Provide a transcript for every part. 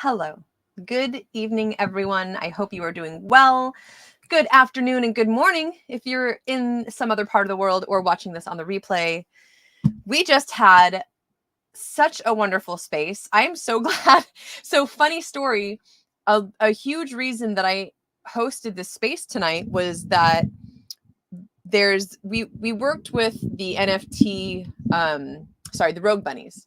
Hello. Good evening, everyone. I hope you are doing well. Good afternoon and good morning if you're in some other part of the world or watching this on the replay. We just had such a wonderful space. I am so glad. So funny story, a huge reason that I hosted this space tonight was that we worked with the NFT, the Rogue Bunnies.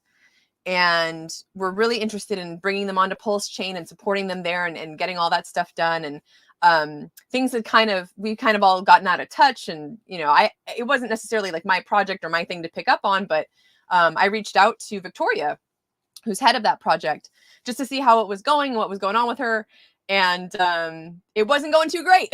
And we're really interested in bringing them onto PulseChain and supporting them there and getting all that stuff done. And things that we kind of all gotten out of touch. And, it wasn't necessarily like my project or my thing to pick up on, but I reached out to Victoria, who's head of that project, just to see how it was going, what was going on with her. And it wasn't going too great.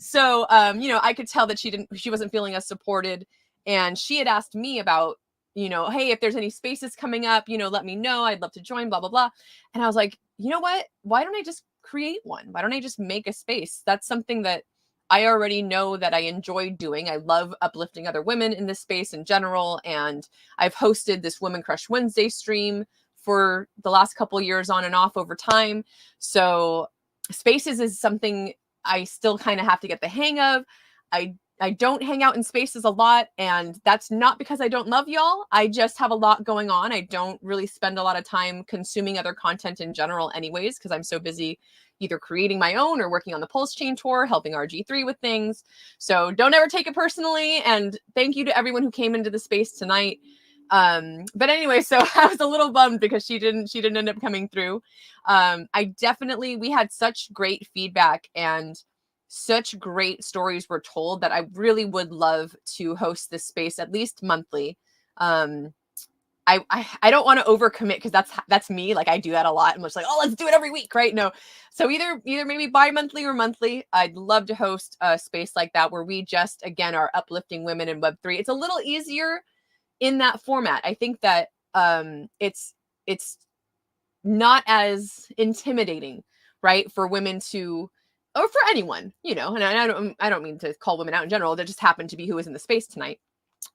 So, I could tell that she wasn't feeling as supported. And she had asked me about, hey, if there's any spaces coming up, let me know. I'd love to join, blah, blah, blah. And I was like, you know what? Why don't I just create one? Why don't I just make a space? That's something that I already know that I enjoy doing. I love uplifting other women in this space in general. And I've hosted this Women Crush Wednesday stream for the last couple of years on and off over time. So spaces is something I still kind of have to get the hang of. I don't hang out in spaces a lot, and that's not because I don't love y'all. I just have a lot going on. I don't really spend a lot of time consuming other content in general anyways, because I'm so busy either creating my own or working on the PulseChain tour, helping RG3 with things. So don't ever take it personally. And thank you to everyone who came into the space tonight. But anyway, so I was a little bummed because she didn't end up coming through. We had such great feedback and such great stories were told that I really would love to host this space at least monthly. I don't want to overcommit because that's me. Like I do that a lot. I'm just like, oh, let's do it every week, right? No. So either maybe bi-monthly or monthly. I'd love to host a space like that where we just again are uplifting women in Web3. It's a little easier in that format. I think that it's not as intimidating, right, for women to, or for anyone, and I don't mean to call women out in general. That just happened to be who was in the space tonight.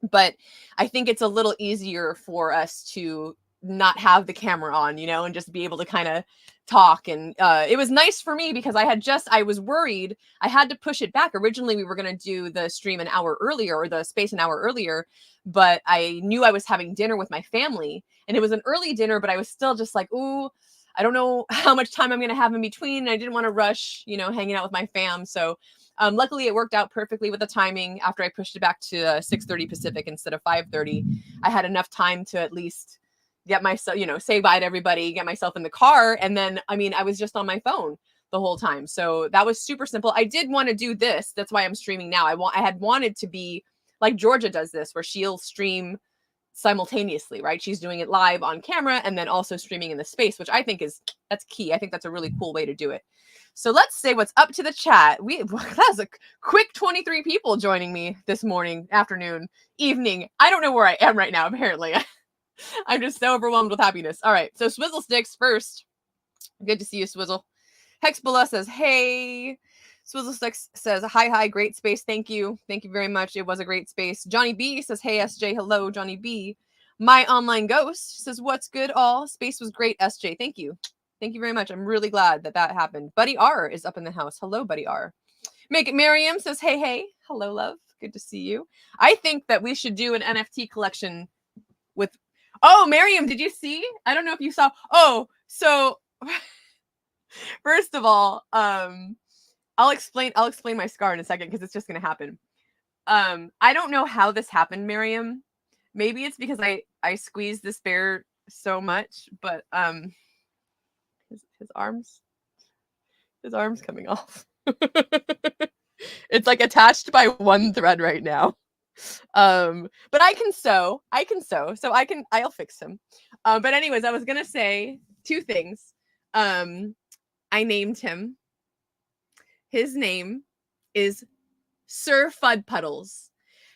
But I think it's a little easier for us to not have the camera on, and just be able to kind of talk. And it was nice for me because I was worried. I had to push it back. Originally, we were going to do the stream an hour earlier or the space an hour earlier, but I knew I was having dinner with my family and it was an early dinner, but I was still just like, ooh, I don't know how much time I'm going to have in between. I didn't want to rush, hanging out with my fam. So luckily, it worked out perfectly with the timing. After I pushed it back to 6:30 Pacific instead of 5:30, I had enough time to at least get myself, say bye to everybody, get myself in the car. And then, I was just on my phone the whole time. So that was super simple. I did want to do this. That's why I'm streaming now. I had wanted to be like Georgia does this, where she'll stream simultaneously, right? She's doing it live on camera and then also streaming in the space, which I think that's key. I think that's a really cool way to do it. So let's say what's up to the chat. That was a quick 23 people joining me this morning, afternoon, evening. I don't know where I am right now, apparently. I'm just so overwhelmed with happiness. All right, so Swizzle Sticks first. Good to see you, Swizzle. Hexbula says, hey. Swizzle Sticks says, hi, great space. Thank you. Thank you very much. It was a great space. Johnny B says, hey, SJ. Hello, Johnny B. My Online Ghost says, what's good, all? Space was great, SJ. Thank you. Thank you very much. I'm really glad that happened. Buddy R is up in the house. Hello, Buddy R. Make It Miriam says, hey. Hello, love. Good to see you. I think that we should do an NFT collection with... Oh, Miriam, did you see? I don't know if you saw... Oh, so... First of all, I'll explain my scar in a second because it's just going to happen. I don't know how this happened, Miriam. Maybe it's because I squeezed this bear so much, but his arms coming off. It's like attached by one thread right now. But I can sew, so I'll fix him. But anyways, I was going to say two things. I named him. His name is Sir Fud Puddles.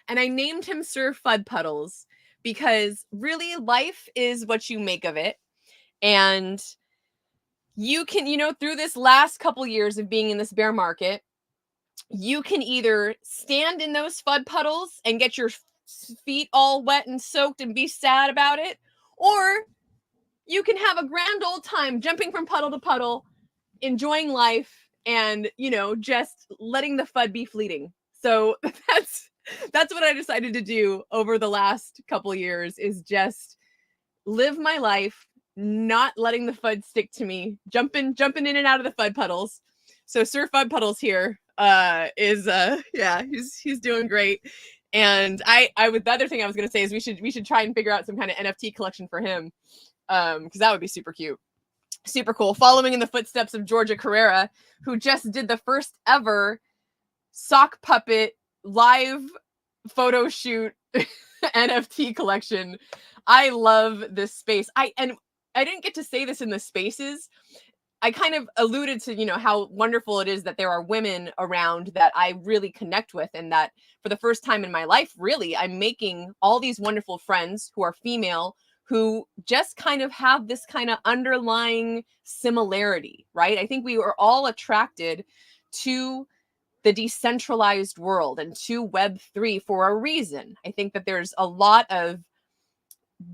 And I named him Sir Fud Puddles because really life is what you make of it. And you can, through this last couple years of being in this bear market, you can either stand in those Fud puddles and get your feet all wet and soaked and be sad about it, or you can have a grand old time jumping from puddle to puddle, enjoying life, and, you know, just letting the FUD be fleeting. So that's what I decided to do over the last couple years, is just live my life, not letting the FUD stick to me, jumping in and out of the FUD puddles. So Sir Fud Puddles here is yeah, he's doing great. And I the other thing I was gonna say is we should try and figure out some kind of NFT collection for him, because that would be super cute, super cool. Following in the footsteps of Georgia Carrera, who just did the first ever sock puppet live photo shoot NFT collection. I love this space. I didn't get to say this in the spaces. I kind of alluded to, you know, how wonderful it is that there are women around that I really connect with, and that for the first time in my life, really, I'm making all these wonderful friends who are female, who just kind of have this kind of underlying similarity, right? I think we were all attracted to the decentralized world and to Web3 for a reason. I think that there's a lot of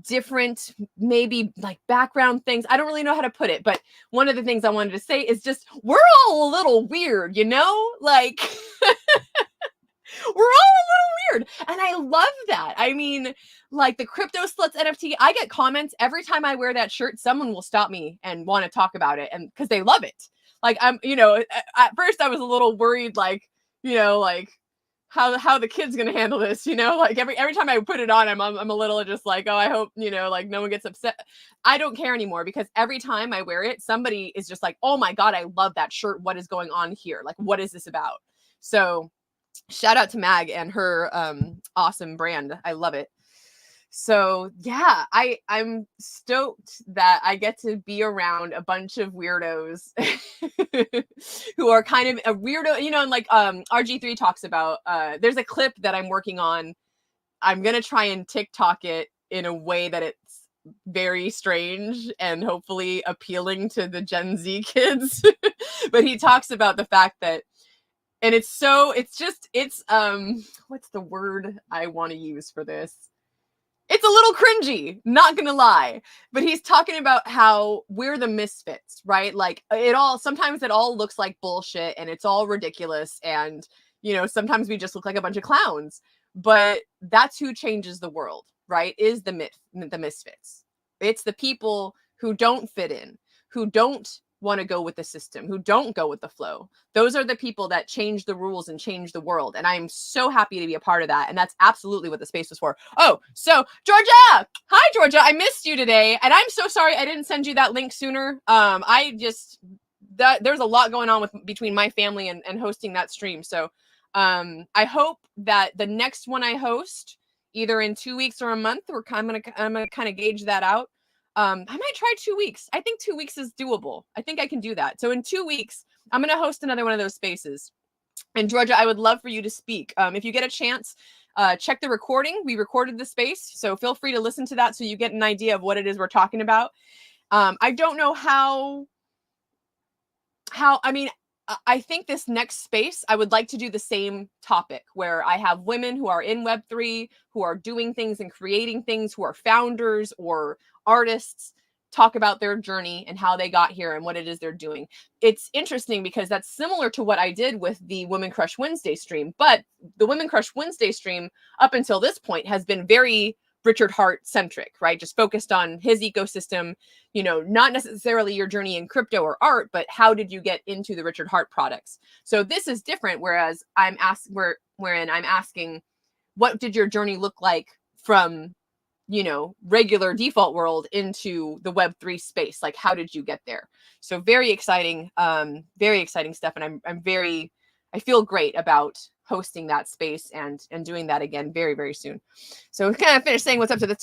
different, maybe like background things. I don't really know how to put it, but one of the things I wanted to say is just, we're all a little weird, you know? Like, we're all a little weird. And I love that. I mean, like the Crypto Sluts NFT, I get comments every time I wear that shirt. Someone will stop me and want to talk about it, and because they love it. Like, I'm, you know, at first I was a little worried, like, you know, like how the kid's gonna handle this, you know, like every time I put it on, I'm a little just like, oh, I hope, you know, like no one gets upset. I don't care anymore, because every time I wear it, somebody is just like, oh my God, I love that shirt. What is going on here? Like, what is this about? So shout out to Mag and her awesome brand. I love it. So yeah, I'm stoked that I get to be around a bunch of weirdos who are kind of a weirdo, you know, and like RG3 talks about, there's a clip that I'm working on. I'm gonna try and TikTok it in a way that it's very strange and hopefully appealing to the Gen Z kids. But he talks about the fact that, and it's what's the word I want to use for this? It's a little cringy, not gonna lie, but he's talking about how we're the misfits, right? Like sometimes it all looks like bullshit and it's all ridiculous, and, you know, sometimes we just look like a bunch of clowns, but that's who changes the world, right? Is the misfits. It's the people who don't fit in, who don't want to go with the system, who don't go with the flow. Those are the people that change the rules and change the world. And I'm so happy to be a part of that. And that's absolutely what the space was for. Oh, so Georgia, hi Georgia, I missed you today. And I'm so sorry I didn't send you that link sooner. There's a lot going on between my family and hosting that stream. So I hope that the next one I host, either in 2 weeks or a month, I'm gonna kind of gauge that out. I might try 2 weeks. I think 2 weeks is doable. I think I can do that. So in 2 weeks, I'm going to host another one of those spaces. And Georgia, I would love for you to speak. If you get a chance, check the recording. We recorded the space, so feel free to listen to that so you get an idea of what it is we're talking about. I don't know how, I mean, I think this next space, I would like to do the same topic where I have women who are in Web3, who are doing things and creating things, who are founders or artists, talk about their journey and how they got here and what it is they're doing. It's interesting because that's similar to what I did with the Women Crush Wednesday stream, but the Women Crush Wednesday stream up until this point has been very Richard Hart centric, right? Just focused on his ecosystem, you know, not necessarily your journey in crypto or art, but how did you get into the Richard Hart products? So this is different, whereas I'm asking, what did your journey look like from, you know, regular default world into the Web3 space? Like, how did you get there? So very exciting stuff. And I feel great about hosting that space and doing that again very, very soon. So we kind of finished saying what's up to the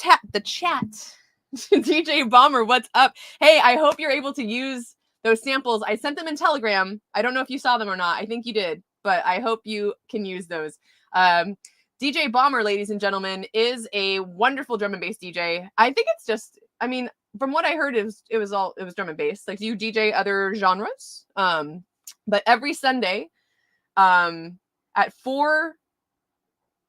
chat. DJ Bomber, what's up? Hey, I hope you're able to use those samples. I sent them in Telegram. I don't know if you saw them or not. I think you did, but I hope you can use those. DJ Bomber, ladies and gentlemen, is a wonderful drum and bass DJ. I think it's just, I mean, from what I heard, it was drum and bass. Like, do you DJ other genres? But every Sunday, at 4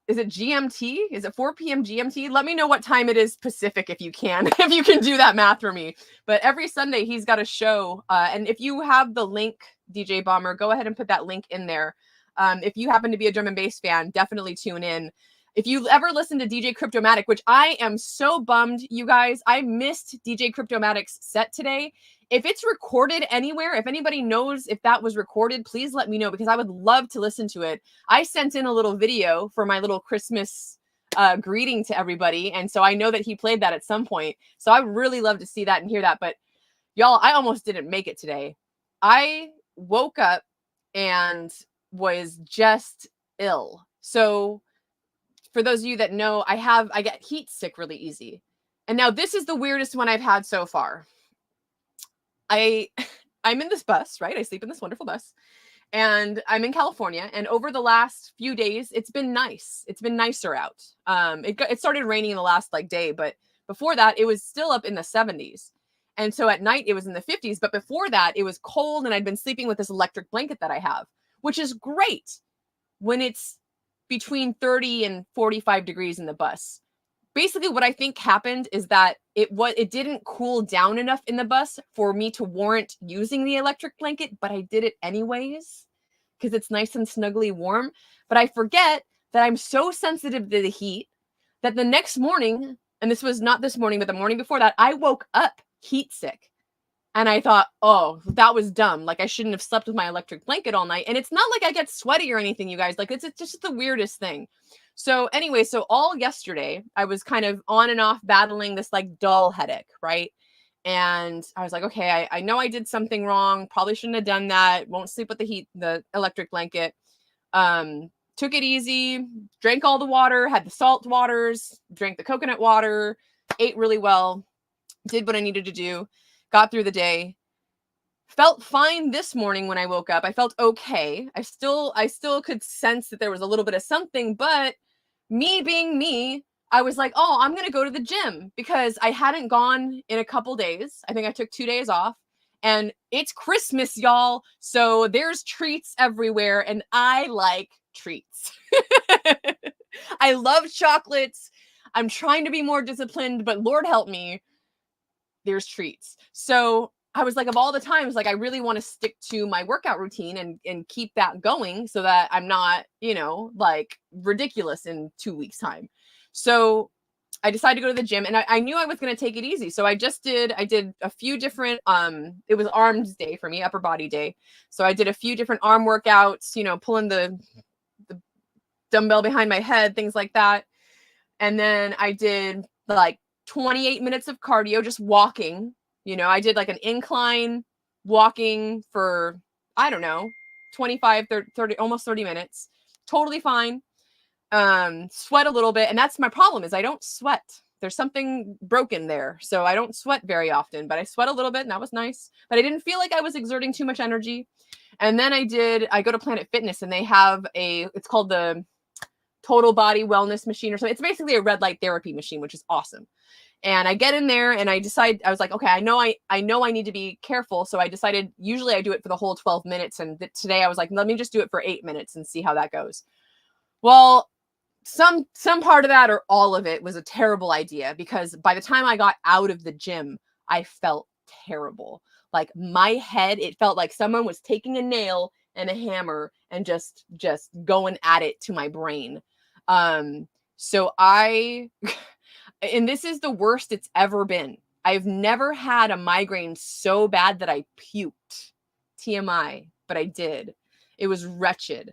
is it GMT? Is it 4 p.m. GMT? Let me know what time it is Pacific if you can, if you can do that math for me. But every Sunday he's got a show. And if you have the link, DJ Bomber, go ahead and put that link in there. If you happen to be a drum and bass fan, definitely tune in. If you ever listen to DJ Cryptomatic, which I am so bummed, you guys, I missed DJ Cryptomatic's set today. If it's recorded anywhere, if anybody knows if that was recorded, please let me know, because I would love to listen to it. I sent in a little video for my little Christmas greeting to everybody. And so I know that he played that at some point. So I would really love to see that and hear that. But y'all, I almost didn't make it today. I woke up and was just ill. So for those of you that know, I get heat sick really easy. And now this is the weirdest one I've had so far. I'm in this bus, right? I sleep in this wonderful bus, and I'm in California. And over the last few days, it's been nice. It's been nicer out. It started raining in the last day, but before that, it was still up in the 70s. And so at night, it was in the 50s. But before that, it was cold, and I'd been sleeping with this electric blanket that I have, which is great when it's between 30 and 45 degrees in the bus. Basically, what I think happened is that it didn't cool down enough in the bus for me to warrant using the electric blanket, but I did it anyways because it's nice and snuggly warm. But I forget that I'm so sensitive to the heat that the next morning, and this was not this morning, but the morning before that, I woke up heat sick. And I thought, oh, that was dumb. I shouldn't have slept with my electric blanket all night. And it's not like I get sweaty or anything, you guys. It's just the weirdest thing. So anyway, so all yesterday, I was kind of on and off battling this dull headache, right? And I was like, okay, I know I did something wrong. Probably shouldn't have done that. Won't sleep with the electric blanket. Took it easy, drank all the water, had the salt waters, drank the coconut water, ate really well, did what I needed to do. Got through the day, felt fine this morning when I woke up. I felt okay. I still could sense that there was a little bit of something, but me being me, I was like, oh, I'm going to go to the gym because I hadn't gone in a couple days. I think I took 2 days off, and it's Christmas, y'all. So there's treats everywhere, and I like treats. I love chocolates. I'm trying to be more disciplined, but Lord help me, there's treats. So I was like, of all the times, I really want to stick to my workout routine and keep that going so that I'm not, ridiculous in 2 weeks time. So I decided to go to the gym, and I knew I was going to take it easy. So I did a few different, it was arms day for me, upper body day. So I did a few different arm workouts, pulling the dumbbell behind my head, things like that. And then I did 28 minutes of cardio, just walking. I did an incline walking for, I don't know, 25, 30, almost 30 minutes. Totally fine. Sweat a little bit. And that's my problem, is I don't sweat. There's something broken there. So I don't sweat very often, but I sweat a little bit, and that was nice. But I didn't feel like I was exerting too much energy. And then I go to Planet Fitness, and they have it's called the Total Body Wellness Machine or something. It's basically a red light therapy machine, which is awesome. And I get in there, and I was like, okay, I know I need to be careful. So I decided, usually I do it for the whole 12 minutes. And today I was like, let me just do it for 8 minutes and see how that goes. Well, some part of that or all of it was a terrible idea, because by the time I got out of the gym, I felt terrible. My head, it felt like someone was taking a nail and a hammer and just going at it to my brain. So and this is the worst it's ever been. I've never had a migraine so bad that I puked. TMI, but I did. It was wretched.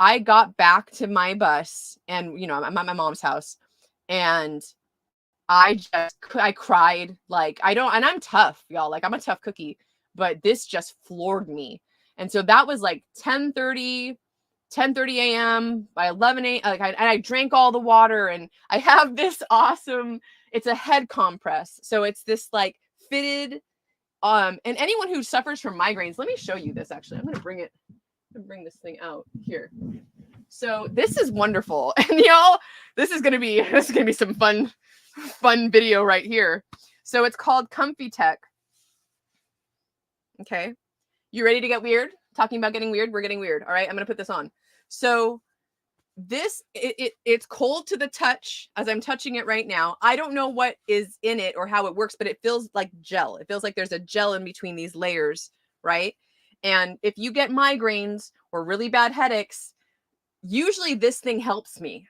I got back to my bus, and I'm at my mom's house, and I cried. And I'm tough, y'all. I'm a tough cookie, but this just floored me. And so that was 10:30 a.m. by 11 a.m. And I drank all the water, and I have this awesome, it's a head compress. So it's this fitted, and anyone who suffers from migraines, let me show you this. Actually, I'm going to bring this thing out here. So this is wonderful. And y'all, this is going to be some fun video right here. So it's called Comfy Tech. Okay. You ready to get weird? Talking about getting weird? We're getting weird. All right. I'm going to put this on. So it's cold to the touch as I'm touching it right now. I don't know what is in it or how it works, but it feels like gel. It feels like there's a gel in between these layers, right? And if you get migraines or really bad headaches, usually this thing helps me.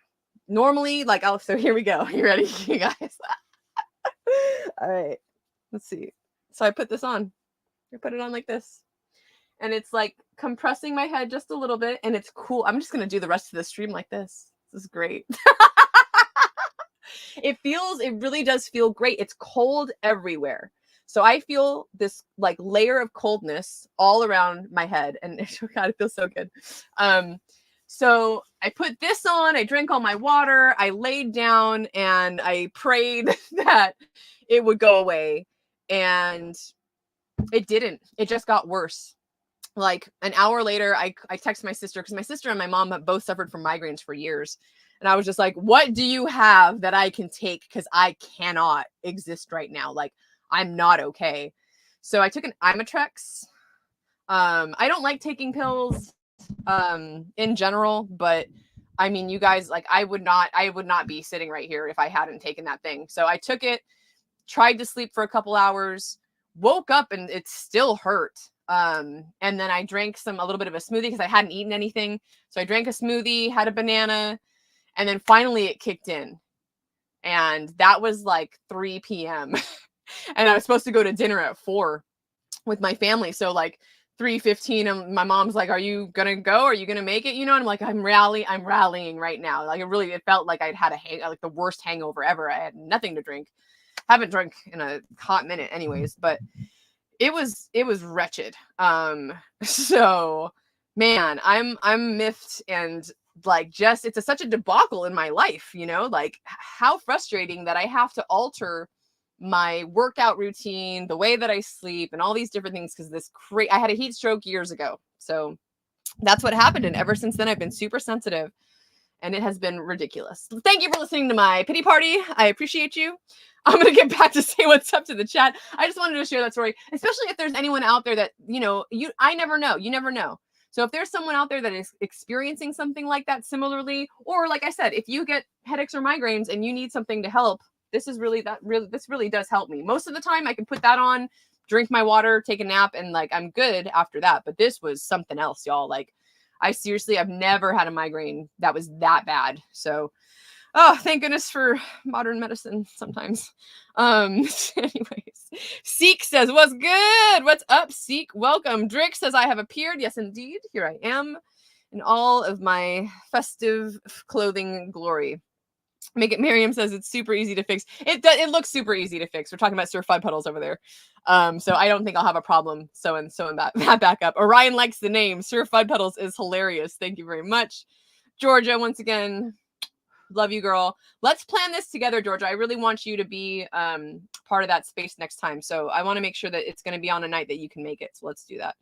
Normally, like, so here we go. You ready, you guys? All right, let's see. So I put this on. I put it on like this. And it's like compressing my head just a little bit, and it's cool. I'm just going to do the rest of the stream like this. This is great. It really does feel great. It's cold everywhere. So I feel this like layer of coldness all around my head, and God, it feels so good. So I put this on, I drank all my water, I laid down, and I prayed that it would go away. And it didn't. It just got worse. Like an hour later, I texted my sister, because my sister and my mom have both suffered from migraines for years. And I was just like, what do you have that I can take? Because I cannot exist right now. Like, I'm not okay. So I took an Imitrex. I don't like taking pills in general, but I mean, you guys, like, I would not be sitting right here if I hadn't taken that thing. So I took it, tried to sleep for a couple hours, woke up, and it still hurt. And then I drank a little bit of a smoothie because I hadn't eaten anything. So I drank a smoothie, had a banana, and then finally it kicked in. And that was like 3 p.m. And I was supposed to go to dinner at 4 with my family. So like 3:15, and my mom's like, are you gonna go? Are you gonna make it? You know, and I'm like, I'm rallying right now. Like it felt like I'd had like the worst hangover ever. I had nothing to drink. Haven't drunk in a hot minute anyways, but it was wretched. So man, I'm miffed, and like, just, it's such a debacle in my life, you know, like how frustrating that I have to alter my workout routine, the way that I sleep, and all these different things, because I had a heat stroke years ago. So that's what happened. And ever since then, I've been super sensitive, and it has been ridiculous. Thank you for listening to my pity party. I appreciate you. I'm going to get back to say what's up to the chat. I just wanted to share that story, especially if there's anyone out there that, you know, I never know. You never know. So if there's someone out there that is experiencing something like that similarly, or like I said, if you get headaches or migraines and you need something to help, this really does help me. Most of the time I can put that on, drink my water, take a nap, and like, I'm good after that. But this was something else, y'all. Like, I've never had a migraine that was that bad. So, oh, thank goodness for modern medicine sometimes. Anyways, Seek says, what's good? What's up, Seek? Welcome. Drick says, I have appeared. Yes, indeed. Here I am in all of my festive clothing glory. Miriam says it's super easy to fix. It looks super easy to fix. We're talking about Sir Fud Puddles over there. So I don't think I'll have a problem sewing that back up. Orion likes the name. Sir Fud Puddles is hilarious. Thank you very much. Georgia, once again, love you, girl. Let's plan this together, Georgia. I really want you to be part of that space next time. So I want to make sure that it's going to be on a night that you can make it. So let's do that.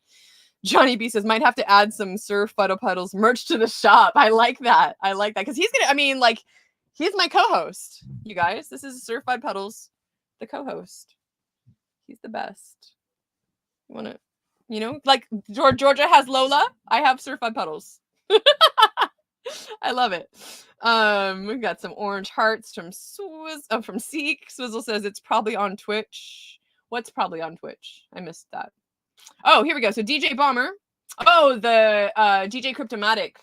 Johnny B says, might have to add some Sir Fud Puddles merch to the shop. I like that. Because he's my co-host, you guys. This is Sir Fud Puddles, the co-host. He's the best. You want to, you know, like Georgia has Lola. I have Sir Fud Puddles. I love it. We've got some orange hearts from Seek. Swizzle says it's probably on Twitch. What's probably on Twitch? I missed that. Oh, here we go. So DJ Bomber. Oh, the DJ Cryptomatic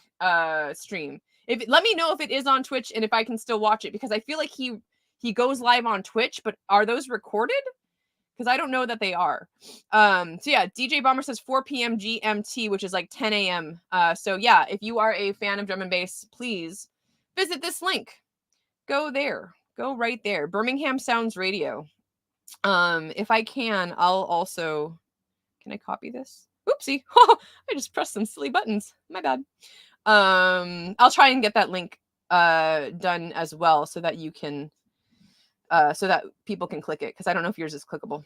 stream. Let me know if it is on Twitch and if I can still watch it, because I feel like he goes live on Twitch, but are those recorded? Because I don't know that they are. So yeah, DJ Bomber says 4 p.m. GMT, which is like 10 a.m. So yeah, if you are a fan of drum and bass, please visit this link. Go there. Go right there. Birmingham Sounds Radio. If I can, I'll also... Can I copy this? Oopsie. I just pressed some silly buttons. My bad. I'll try and get that link done as well, so that you can so that people can click it, because I don't know if yours is clickable.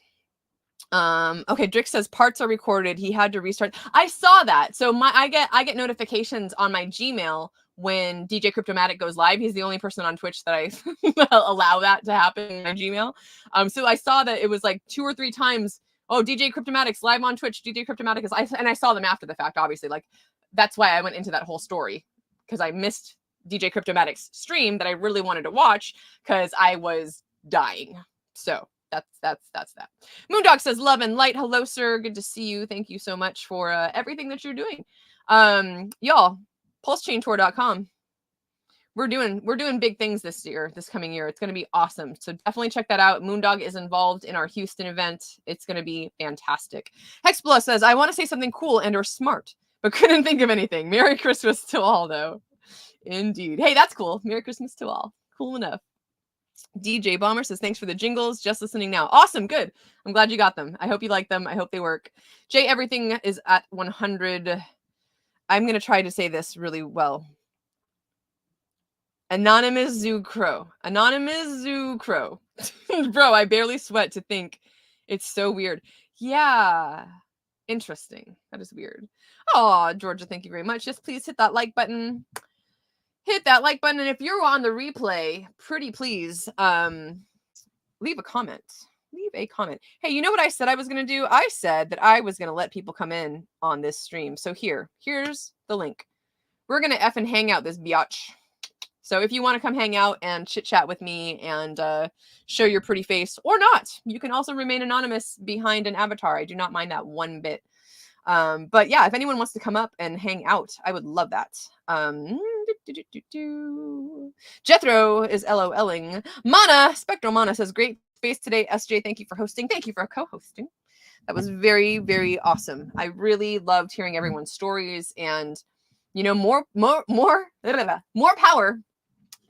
Okay, Drick says parts are recorded. He had to restart. I saw that. So I get notifications on my Gmail when DJ Cryptomatic goes live. He's the only person on Twitch that I allow that to happen in my Gmail. So I saw that it was like 2 or 3 times. Oh, DJ Cryptomatic's live on Twitch. DJ Cryptomatic and I saw them after the fact, obviously. Like, that's why I went into that whole story, because I missed DJ Cryptomatic's stream that I really wanted to watch because I was dying. So that's that. Moondog says love and light. Hello, sir. Good to see you. Thank you so much for everything that you're doing. Y'all, pulsechaintour.com. We're doing big things this coming year. It's going to be awesome. So definitely check that out. Moondog is involved in our Houston event. It's going to be fantastic. Hexblood says, I want to say something cool and or smart, but couldn't think of anything. Merry Christmas to all, though. Indeed. Hey, that's cool. Merry Christmas to all. Cool enough. DJ Bomber says, thanks for the jingles. Just listening now. Awesome. Good. I'm glad you got them. I hope you like them. I hope they work. Jay, everything is at 100. I'm going to try to say this really well. Anonymous Zoo Crow. Bro, I barely sweat to think. It's so weird. Yeah. Interesting. That is weird. Oh, Georgia, thank you very much. Just please hit that like button. Hit that like button. And if you're on the replay, pretty please leave a comment. Hey, you know what I said I was going to do? I said that I was going to let people come in on this stream. So here's the link. We're going to effing hang out this biatch. So if you want to come hang out and chit chat with me and show your pretty face or not, you can also remain anonymous behind an avatar. I do not mind that one bit. But yeah, if anyone wants to come up and hang out, I would love that. Jethro is LOLing. Mana, Spectral Mana says, great space today. SJ, thank you for hosting. Thank you for co-hosting. That was very, very awesome. I really loved hearing everyone's stories and, you know, more power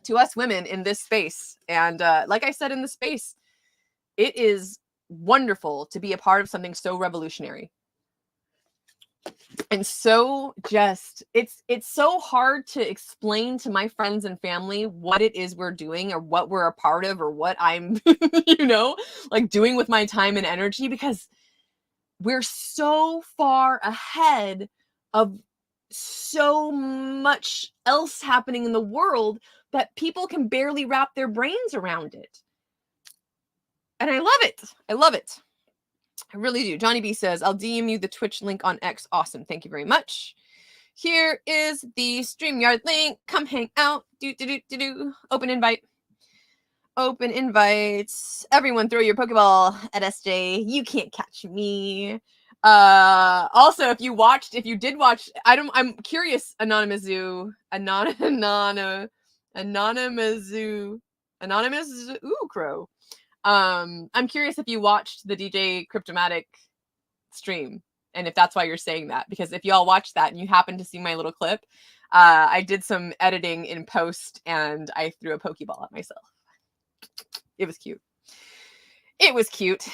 to us women in this space. And like I said in the space, it is wonderful to be a part of something so revolutionary. And so just, it's so hard to explain to my friends and family what it is we're doing or what we're a part of or what I'm, you know, like doing with my time and energy, because we're so far ahead of so much else happening in the world that people can barely wrap their brains around it. And I love it. I love it. I really do. Johnny B says, I'll DM you the Twitch link on X. Awesome. Thank you very much. Here is the StreamYard link. Come hang out. Open invite. Open invites. Everyone throw your Pokeball at SJ. You can't catch me. Also, if you did watch, I'm curious, Anonymous Crow. I'm curious if you watched the DJ Cryptomatic stream and if that's why you're saying that, because if y'all watched that and you happen to see my little clip, I did some editing in post and I threw a Pokeball at myself. It was cute.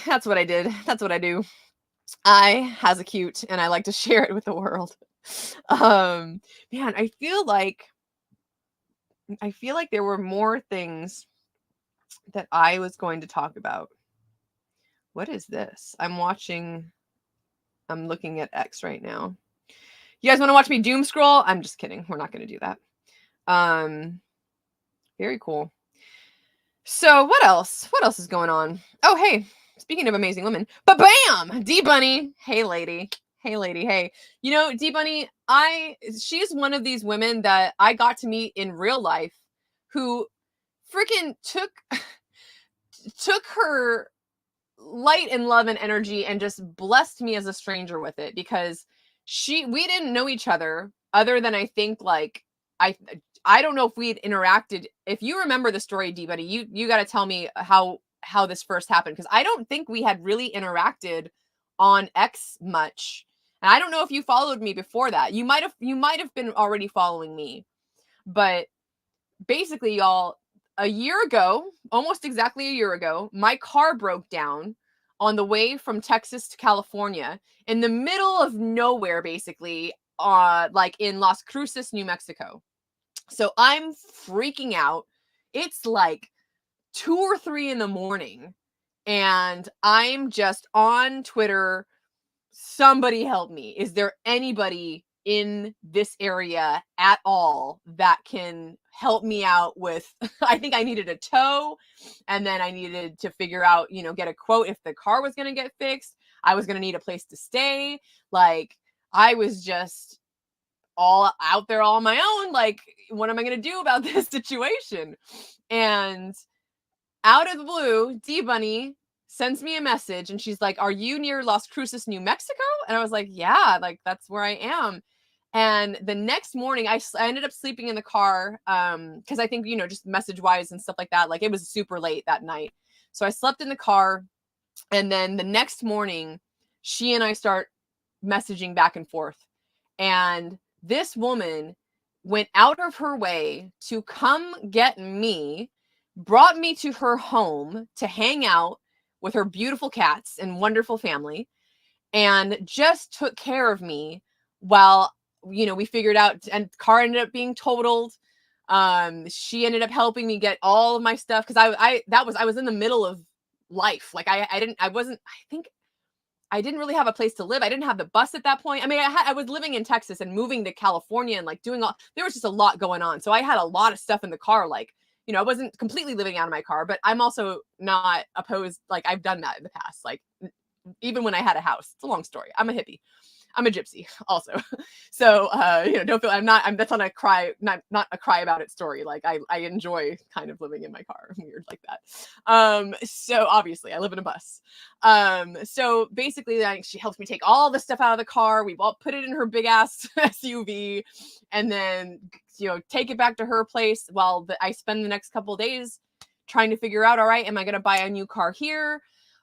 That's what I did. That's what I do. I has a cute and I like to share it with the world. Man, I feel like there were more things that I was going to talk about. What is this? I'm looking at X right now. You guys want to watch me doom scroll? I'm just kidding. We're not going to do that. Very cool. So what else? What else is going on? Oh, hey, speaking of amazing women, ba-bam! D-Bunny. Hey, lady. Hey. You know, D-Bunny, she's one of these women that I got to meet in real life who freaking took her light and love and energy and just blessed me as a stranger with it, because we didn't know each other other than I think like I don't know if we'd interacted. If you remember the story, D-Buddy, you got to tell me how this first happened, because I don't think we had really interacted on X much. And I don't know if you followed me before that. You might have been already following me. But basically, y'all, a year ago, almost exactly a year ago, my car broke down on the way from Texas to California in the middle of nowhere, basically, like in Las Cruces, New Mexico. So I'm freaking out. It's like 2 or 3 in the morning and I'm just on Twitter. Somebody help me. Is there anybody in this area at all that can help me out with, I think I needed a tow, and then I needed to figure out, get a quote if the car was going to get fixed. I was going to need a place to stay. Like, I was just all out there all on my own. Like, what am I going to do about this situation? And out of the blue, D Bunny sends me a message and she's like, "Are you near Las Cruces, New Mexico?" And I was like, "Yeah, like that's where I am." And the next morning, I ended up sleeping in the car because I think, just message wise and stuff like that. Like, it was super late that night. So I slept in the car. And then the next morning, she and I start messaging back and forth. And this woman went out of her way to come get me, brought me to her home to hang out with her beautiful cats and wonderful family, and just took care of me while, we figured out, and car ended up being totaled. She ended up helping me get all of my stuff because I was in the middle of life. Like I didn't really have a place to live. I didn't have the bus at that point. I mean, I was living in Texas and moving to California and like there was just a lot going on. So I had a lot of stuff in the car. Like, I wasn't completely living out of my car, but I'm also not opposed. Like, I've done that in the past. Like, even when I had a house. It's a long story. I'm a hippie. I'm a gypsy also. So, don't feel, that's not a cry, not a cry about it story. Like I enjoy kind of living in my car, weird like that. So obviously I live in a bus. So basically she helps me take all the stuff out of the car. We've all put it in her big ass SUV and then, take it back to her place while I spend the next couple of days trying to figure out, all right, am I going to buy a new car here?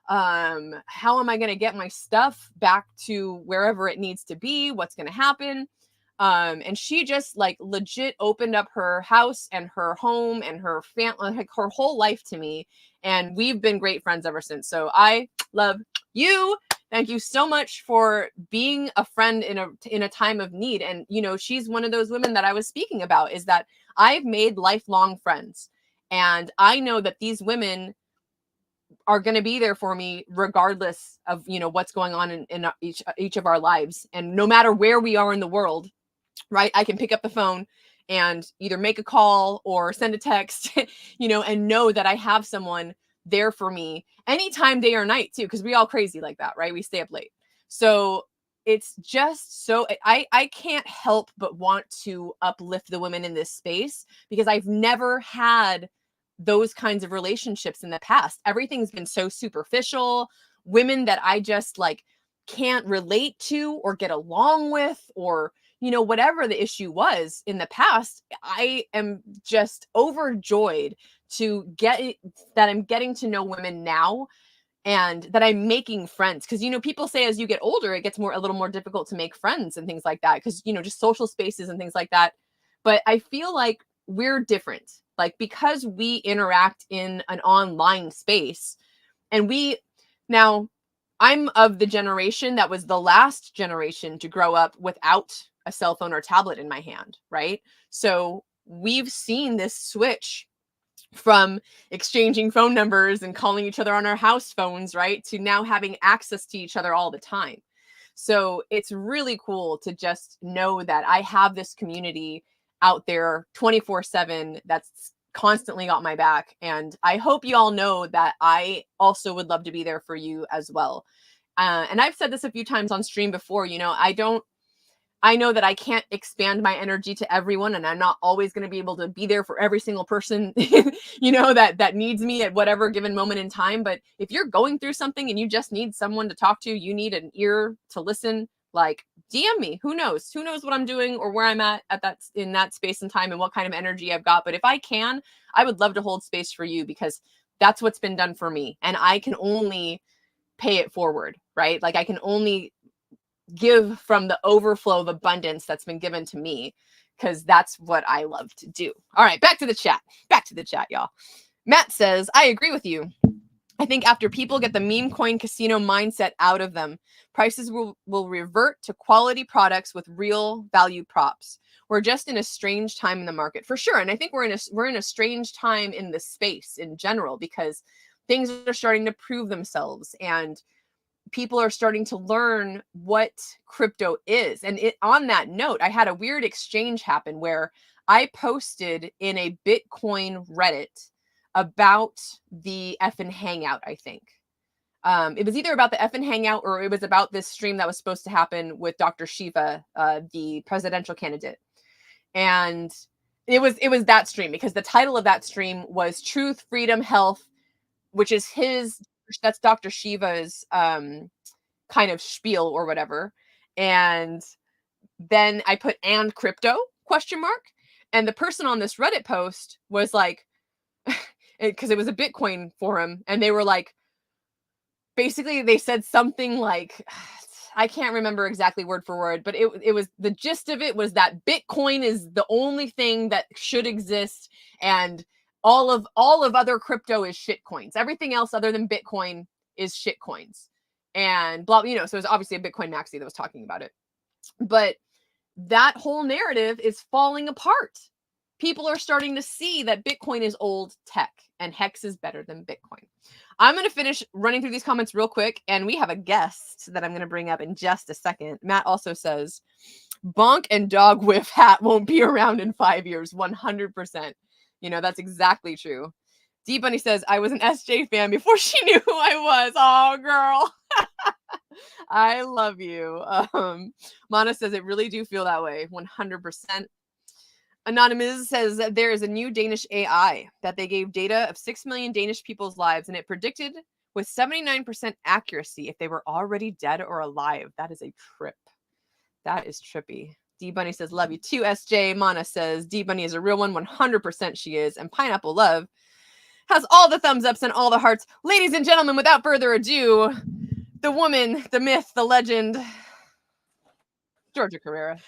How am I going to get my stuff back to wherever it needs to be? What's going to happen? And she just like legit opened up her house and her home and her family, like her whole life to me. And we've been great friends ever since. So I love you. Thank you so much for being a friend in a time of need. And, she's one of those women that I was speaking about, is that I've made lifelong friends. And I know that these women are going to be there for me regardless of, what's going on in each of our lives. And no matter where we are in the world, right, I can pick up the phone and either make a call or send a text, and know that I have someone there for me anytime, day or night too, because we all crazy like that, right? We stay up late. So it's just so I can't help but want to uplift the women in this space because I've never had those kinds of relationships in the past. Everything's been so superficial. Women that I just like can't relate to or get along with, or whatever the issue was in the past. I am just overjoyed to that I'm getting to know women now and that I'm making friends. Because people say as you get older, it gets a little more difficult to make friends and things like that, because just social spaces and things like that. But I feel like we're different, like, because we interact in an online space. And now I'm of the generation that was the last generation to grow up without a cell phone or tablet in my hand, right? So we've seen this switch from exchanging phone numbers and calling each other on our house phones, right, to now having access to each other all the time. So it's really cool to just know that I have this community out there 24/7 that's constantly got my back. And I hope you all know that I also would love to be there for you as well. And I've said this a few times on stream before, I know that I can't expand my energy to everyone, and I'm not always going to be able to be there for every single person, that needs me at whatever given moment in time. But if you're going through something and you just need someone to talk to, you need an ear to listen, like, DM me. Who knows what I'm doing or where I'm at in that space and time and what kind of energy I've got. But if I can, I would love to hold space for you, because that's what's been done for me. And I can only pay it forward, right? Like, I can only give from the overflow of abundance that's been given to me, because that's what I love to do. All right, back to the chat, y'all. Matt says, I agree with you. I think after people get the meme coin casino mindset out of them, prices will revert to quality products with real value props. We're just in a strange time in the market, for sure. And I think we're in a strange time in the space in general, because things are starting to prove themselves and people are starting to learn what crypto is. And on that note, I had a weird exchange happen where I posted in a Bitcoin Reddit about the effing hangout, I think. It was either about the effing hangout or it was about this stream that was supposed to happen with Dr. Shiva, the presidential candidate. And it was that stream because the title of that stream was Truth, Freedom, Health, which is that's Dr. Shiva's kind of spiel or whatever. And then I put and crypto ? And the person on this Reddit post was like, because it was a Bitcoin forum, and they were like, basically they said something like, I can't remember exactly word for word, but it was, the gist of it was that Bitcoin is the only thing that should exist, and all of other crypto is shit coins. Everything else other than Bitcoin is shit coins. And blah, so it was obviously a Bitcoin maxi that was talking about it. But that whole narrative is falling apart. People are starting to see that Bitcoin is old tech and HEX is better than Bitcoin. I'm going to finish running through these comments real quick, and we have a guest that I'm going to bring up in just a second. Matt also says, Bonk and Dog Whiff hat won't be around in 5 years, 100%. That's exactly true. D Bunny says, I was an SJ fan before she knew who I was. Oh, girl. I love you. Mana says, it really do feel that way, 100%. Anonymous says that there is a new Danish AI that they gave data of 6 million Danish people's lives, and it predicted with 79% accuracy if they were already dead or alive. That is a trip. That is trippy. D Bunny says, love you too, SJ. Mana says, D Bunny is a real one, 100% she is. And Pineapple Love has all the thumbs ups and all the hearts. Ladies and gentlemen, without further ado, the woman, the myth, the legend, Georgia Carrera.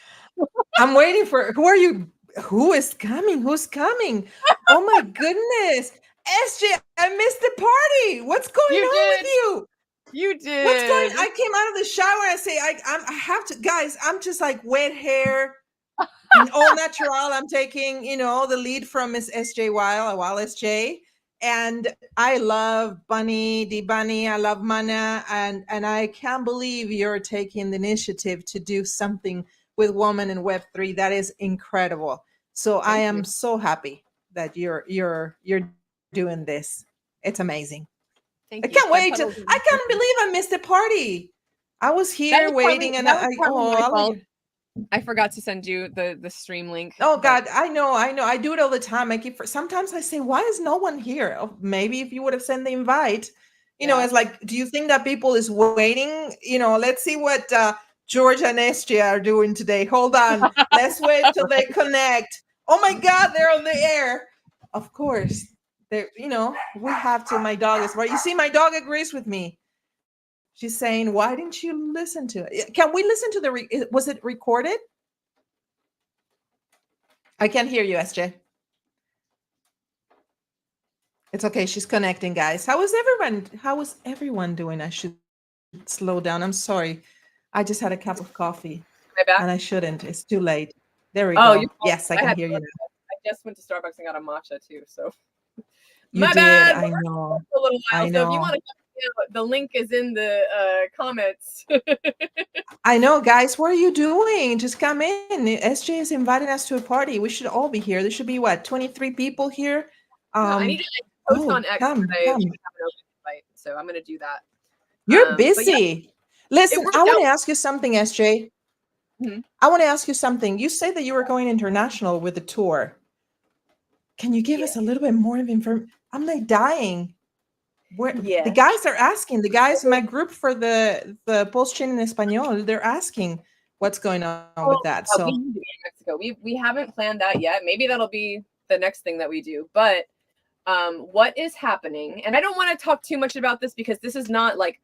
I'm waiting for, who are you? Who is coming? Who's coming? Oh my goodness. SJ, I missed the party. What's going on with you? You did. What's going on? I came out of the shower and I say, I have to, guys, I'm just like wet hair, all natural. I'm taking, the lead from Miss SJ Weil SJ. And I love D Bunny. I love Mana. And I can't believe you're taking the initiative to do something with women in Web3. That is incredible. So I am so happy that you're doing this. It's amazing. I can't wait. I can't believe I missed the party. I was here waiting, and I forgot to send you the stream link. Oh God, I know. I do it all the time. Sometimes I say, why is no one here? Oh, maybe if you would have sent the invite, it's like, do you think that people is waiting? Let's see what Georgia and SJ are doing today. Hold on. Let's wait till they connect. Oh my God, they're on the air. Of course. We have to. My dog is right. You see, my dog agrees with me. She's saying, why didn't you listen to it? Can we listen to was it recorded? I can't hear you, SJ. It's okay. She's connecting, guys. How is everyone doing? I should slow down. I'm sorry. I just had a cup of coffee. And I shouldn't. It's too late. There we go. Yes, I can hear you now. I just went to Starbucks and got a matcha too. So you did. Bad. I know. A little while. I know. So if you want to, the link is in the comments. I know, guys. What are you doing? Just come in. SJ is inviting us to a party. We should all be here. There should be 23 people here. I need to post on X. Come. So I'm going to do that. You're busy. Listen, I want to ask you something, SJ. Mm-hmm. I want to ask you something. You say that you were going international with the tour. Can you give us a little bit more of information? I'm like dying. The guys are asking. The guys in my group for the PulseChain in Espanol, they're asking what's going on with that. So Mexico. We haven't planned that yet. Maybe that'll be the next thing that we do. But what is happening? And I don't want to talk too much about this because this is not like,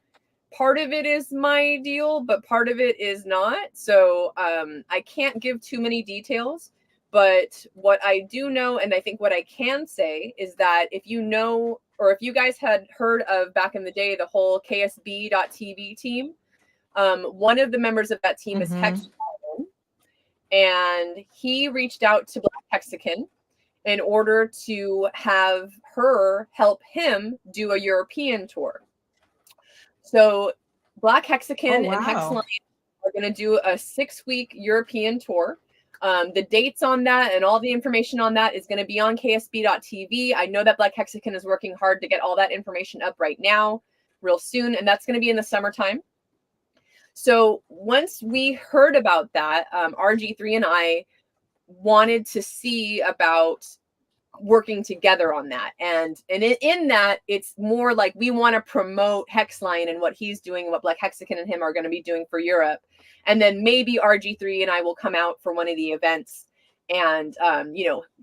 part of it is my deal, but part of it is not. So I can't give too many details. But what I do know, and I think what I can say, is that if you know, or if you guys had heard of back in the day, the whole KSB.TV team, one of the members of that team is HEX, and he reached out to Black Hexagon in order to have her help him do a European tour. So Black Hexagon and Hex Line are going to do a 6-week European tour. The dates on that and all the information on that is going to be on KSB.TV. I know that Black Hexagon is working hard to get all that information up right now. real soon, and that's going to be in the summertime. So once we heard about that, RG3 and I wanted to see about working together on that. And in that, it's more like we want to promote Hexline and what he's doing, what Black Hexagon and him are going to be doing for Europe. And then maybe RG3 and I will come out for one of the events and,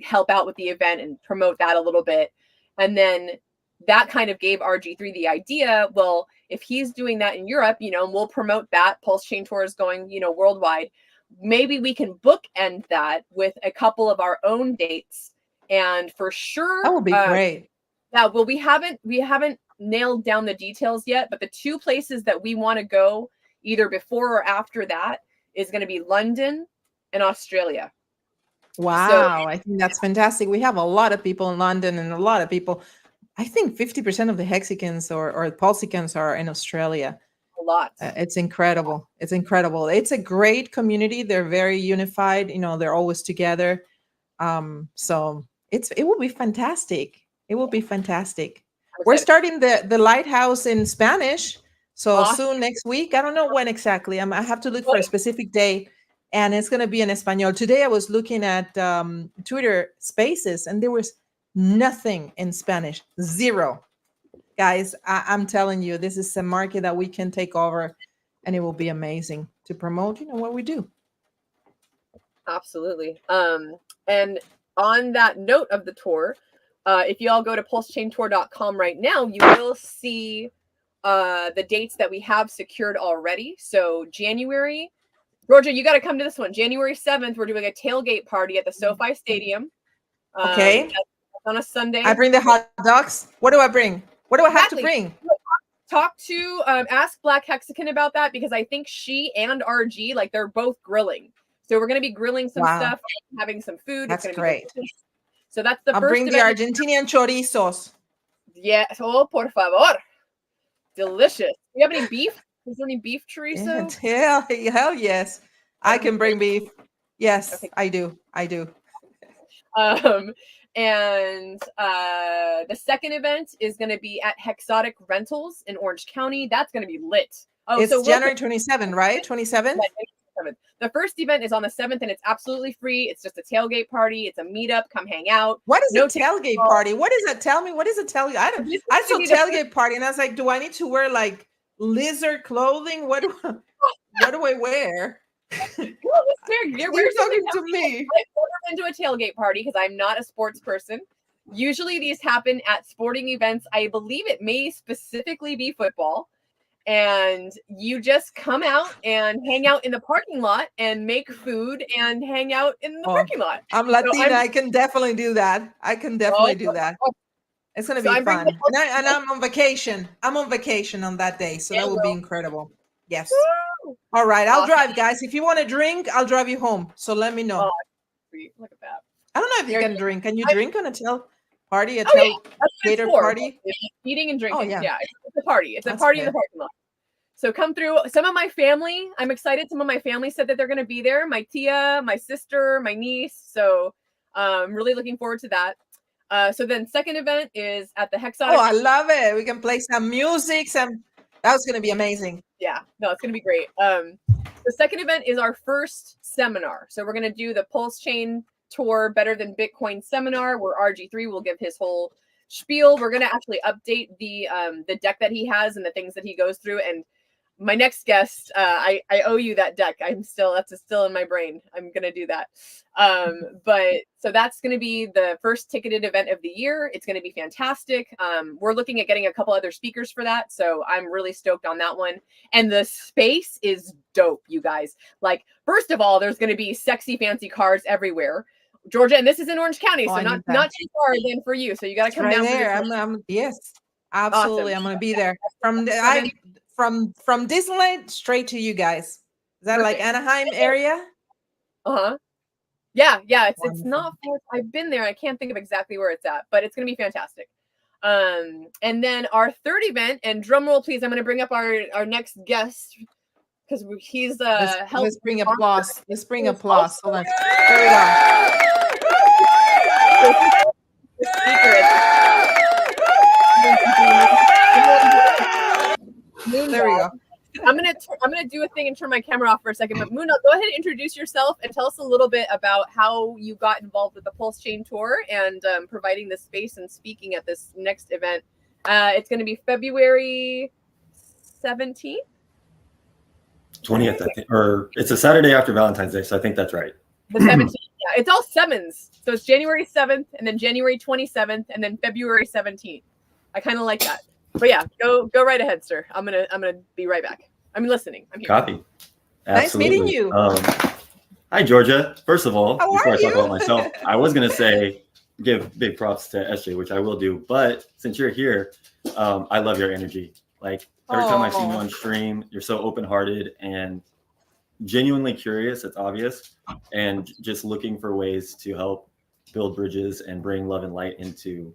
help out with the event and promote that a little bit. And then that kind of gave RG3 the idea, well, if he's doing that in Europe, and we'll promote that. PulseChain Tour is going, worldwide. Maybe we can bookend that with a couple of our own dates. And for sure, that would be great. Yeah, well, we haven't nailed down the details yet, but the two places that we want to go either before or after that is going to be London and Australia. Wow, so, I think that's fantastic. We have a lot of people in London and a lot of people. I think 50% of the Hexicans or PulseCans are in Australia. A lot. It's incredible. It's incredible. It's a great community. They're very unified. They're always together. So it will be fantastic. It will be fantastic. We're starting the Lighthouse in Spanish. So soon next week. I don't know when exactly. I have to look for a specific day. And it's going to be in Espanol. Today I was looking at Twitter Spaces and there was nothing in Spanish. Zero. Guys, I'm telling you, this is a market that we can take over and it will be amazing to promote, what we do. Absolutely. And on that note of the tour, if you all go to pulsechaintour.com right now, you will see the dates that we have secured already. So January, Roger, you got to come to this one. January 7th, we're doing a tailgate party at the SoFi Stadium. Okay. On a Sunday. I bring the hot dogs. What do I bring? What do I have to bring? Talk to, ask Black Hexagon about that because I think she and RG, they're both grilling. So we're going to be grilling some stuff, having some food. That's great. So that's the I'll first bring the Argentinian chorizos. Yes. Oh, por favor. Delicious. Do you have any beef? Is there any beef chorizo? Hell yes. I can bring beef. Yes, okay. I do. And the second event is going to be at Hexotic Rentals in Orange County. That's going to be lit. Oh, it's January 27th, right? 27th? The first event is on the 7th and it's absolutely free. It's just a tailgate party. It's a meetup. Come hang out. What is a tailgate party? What is that? Tell me, what is a tailgate? I saw tailgate party and I was like, do I need to wear lizard clothing? What do I wear? You're talking to me. I've never been to a tailgate party because I'm not a sports person. Usually these happen at sporting events. I believe it may specifically be football. And you just come out and hang out in the parking lot and make food and hang out in the parking lot. I'm Latina. I can definitely do that. Do that. It's going to be fun. And I'm on vacation. I'm on vacation on that day. So that will be incredible. Yes. Woo! All right. I'll drive, guys. If you want to drink, I'll drive you home. So let me know. Look at that. I don't know if you can drink. Can you drink on a party? Tailgater party? Eating and drinking. Oh, yeah. It's a party. It's a party in the parking lot. So come through. Some of my family, I'm excited. Some of my family said that they're going to be there. My tia, my sister, my niece. So I'm really looking forward to that. So then second event is at the Hexotic. Oh, I love it. We can play some music. That was going to be amazing. Yeah, no, it's going to be great. The second event is our first seminar. So we're going to do the PulseChain Tour Better Than Bitcoin seminar where RG3 will give his whole spiel. We're going to actually update the deck that he has and the things that he goes through. And my next guest, I owe you that deck. That's still in my brain. I'm going to do that. But so that's going to be the first ticketed event of the year. It's going to be fantastic. We're looking at getting a couple other speakers for that. So I'm really stoked on that one. And the space is dope, you guys. First of all, there's going to be sexy, fancy cars everywhere. Georgia, and this is in Orange County, so not too far then for you. So you got to come down there. Yes, absolutely. Awesome. I'm going to be there. From Disneyland straight to you guys. Is that Anaheim area? Yeah. It's not far. I've been there. I can't think of exactly where it's at, but it's going to be fantastic. And then our third event, and drum roll, please. I'm going to bring up our next guest because he's let's bring applause. Let's bring applause. Hold on. There we go. The speaker gonna do a thing and turn my camera off for a second. But Muna, go ahead and introduce yourself and tell us a little bit about how you got involved with the PulseChain tour and providing this space and speaking at this next event. It's going to be February 17th. 20th, I think, or it's a Saturday after Valentine's Day, so I think that's right. The 17th, yeah, it's all sevens. So it's January 7th, and then January 27th, and then February 17th. I kind of like that. But yeah, go right ahead, sir. I'm gonna be right back. I'm listening. I'm here. Copy. Nice meeting you. Hi, Georgia. First of all, How before are I talk you? about myself, I was gonna say give big props to SJ, which I will do. But since you're here, I love your energy. Like every time I see you on stream, you're so open-hearted and genuinely curious. It's obvious, and just looking for ways to help build bridges and bring love and light into,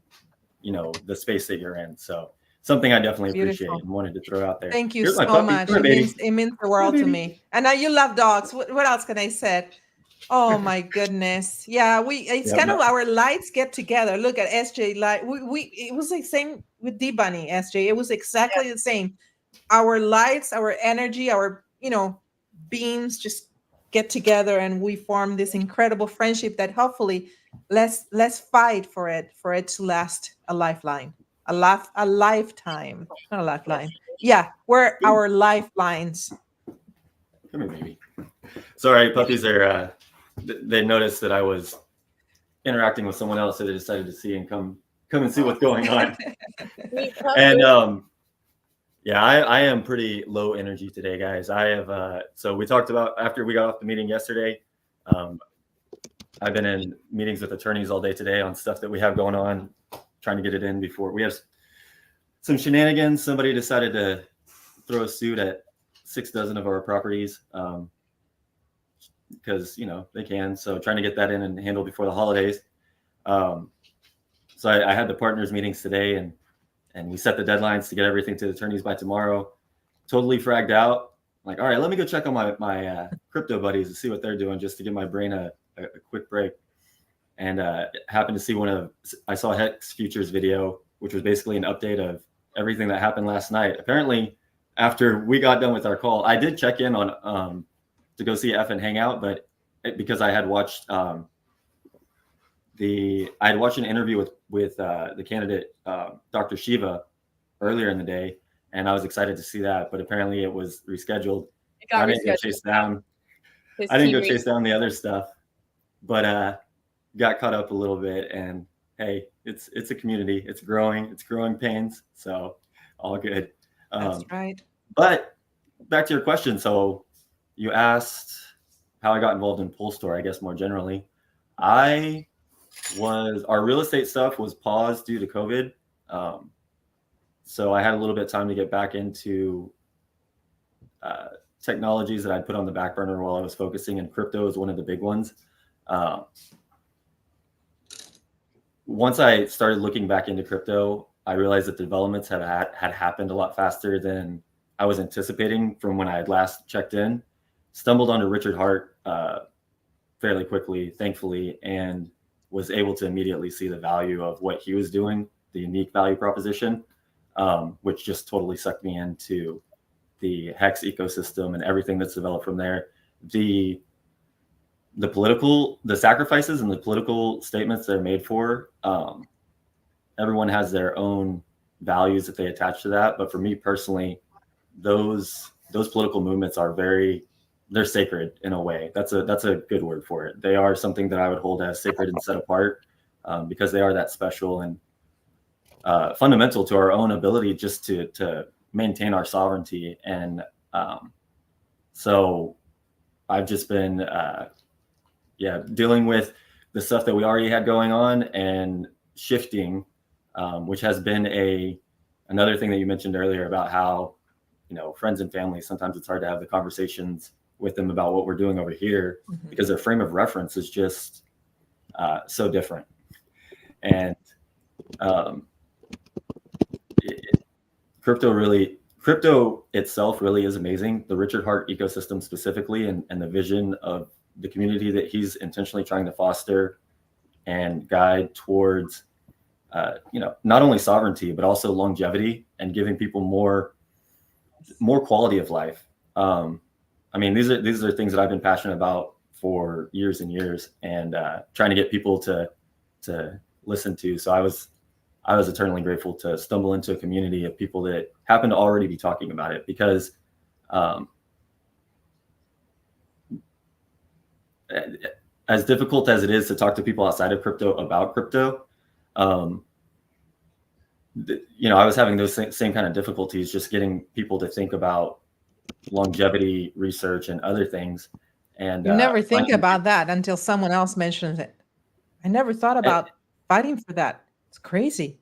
the space that you're in. So something I definitely appreciate and wanted to throw out there. Thank you Here's my so puppy. much. Come here, It means the world to me. And now you love dogs. What else can I say? Oh my goodness. Yeah, it's kind of our lights get together. Look at SJ light. It was the same with D Bunny, SJ. It was exactly the same. Our lights, our energy, our beams just get together and we form this incredible friendship that hopefully let's fight for it to last a lifetime. A lifetime. Not a lifeline. Yeah, we're our lifelines. Come here, baby. Sorry, puppies are they noticed that I was interacting with someone else, so they decided to see and come and see what's going on. And yeah, I am pretty low energy today, guys. I have so we talked about after we got off the meeting yesterday. I've been in meetings with attorneys all day today on stuff that we have going on, trying to get it in before we have some shenanigans. Somebody decided to throw a suit at 6 dozen of our properties. Because they can, so trying to get that in and handled before the holidays. So I had the partners meetings today, and we set the deadlines to get everything to the attorneys by tomorrow. Totally fragged out. Like, all right, let me go check on my crypto buddies and see what they're doing, just to give my brain a quick break. And happened to see I saw HEX Futures video, which was basically an update of everything that happened last night. Apparently, after we got done with our call, I did check in on to go see F and hang out, but because I had watched an interview with the candidate Dr. Shiva earlier in the day, and I was excited to see that, but apparently it was rescheduled. I didn't go chase down the other stuff, but got caught up a little bit. And hey, it's a community. It's growing pains, so all good. That's right. But back to your question. So you asked how I got involved in Polestar, I guess more generally. Our real estate stuff was paused due to COVID. So I had a little bit of time to get back into technologies that I'd put on the back burner while I was focusing, and crypto is one of the big ones. Once I started looking back into crypto, I realized that the developments had happened a lot faster than I was anticipating from when I had last checked in. Stumbled onto Richard Hart fairly quickly, thankfully, and was able to immediately see the value of what he was doing, the unique value proposition, which just totally sucked me into the HEX ecosystem and everything that's developed from there. The sacrifices and the political statements they're made for, everyone has their own values that they attach to that. But for me personally, those political movements are they're sacred in a way. That's a good word for it. They are something that I would hold as sacred and set apart, because they are that special and fundamental to our own ability just to maintain our sovereignty. And so I've just been dealing with the stuff that we already had going on and shifting, which has been another thing that you mentioned earlier about how, friends and family, sometimes it's hard to have the conversations with them about what we're doing over here, because their frame of reference is just so different. And crypto itself really is amazing. The Richard Hart ecosystem specifically, and the vision of the community that he's intentionally trying to foster and guide towards, not only sovereignty, but also longevity and giving people more quality of life. I mean, these are things that I've been passionate about for years and years, and trying to get people to listen to. So I was eternally grateful to stumble into a community of people that happen to already be talking about it, because as difficult as it is to talk to people outside of crypto about crypto, you know, I was having those same kind of difficulties just getting people to think about longevity research and other things. And You never think about that until someone else mentions it. I never thought about fighting for that. It's crazy.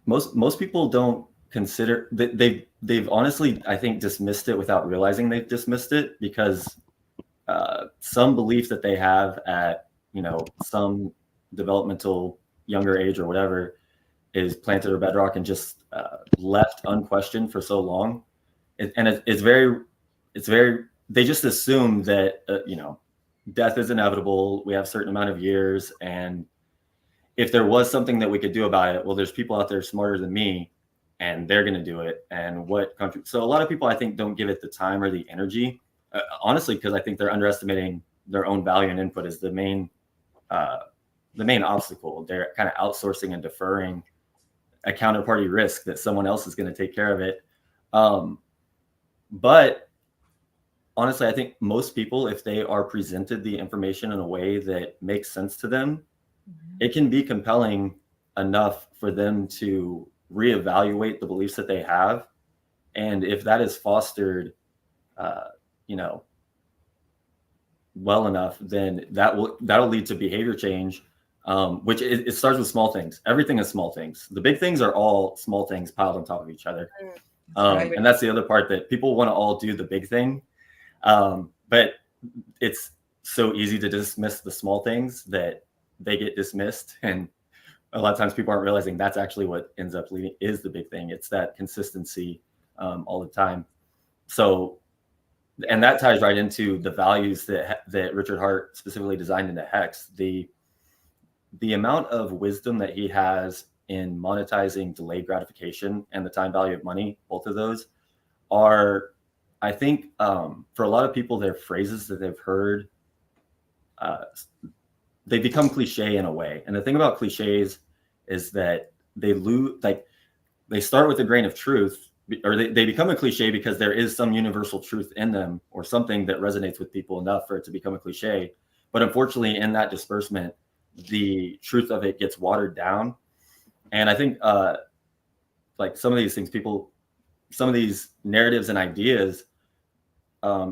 Most people don't consider that they've honestly, I think, dismissed it without realizing they've dismissed it, because some belief that they have at, you know, some developmental younger age or whatever is planted or bedrock and just left unquestioned for so long. It's very, they just assume that, you know, death is inevitable. We have a certain amount of years. And if there was something that we could do about it, well, there's people out there smarter than me and they're going to do it. And what country? So a lot of people, I think, don't give it the time or the energy, honestly, because I think they're underestimating their own value and input is the main obstacle. They're kind of outsourcing and deferring a counterparty risk that someone else is going to take care of it. But honestly, I think most people, if they are presented the information in a way that makes sense to them, it can be compelling enough for them to reevaluate the beliefs that they have. And if that is fostered, you know, well enough, then that'll lead to behavior change, which it starts with small things. Everything is small things. The big things are all small things piled on top of each other. Right. And that's the other part, that people want to all do the big thing. But it's so easy to dismiss the small things that they get dismissed. And a lot of times people aren't realizing that's actually what ends up leading is the big thing. It's that consistency all the time. So, and that ties right into the values that Richard Hart specifically designed into HEX. The amount of wisdom that he has in monetizing delayed gratification and the time value of money, both of those are, I think, for a lot of people, they're phrases that they've heard. They become cliche in a way. And the thing about cliches is that they start with a grain of truth, or they become a cliche because there is some universal truth in them or something that resonates with people enough for it to become a cliche. But unfortunately, in that disbursement, the truth of it gets watered down. And I think like some of these things, some of these narratives and ideas,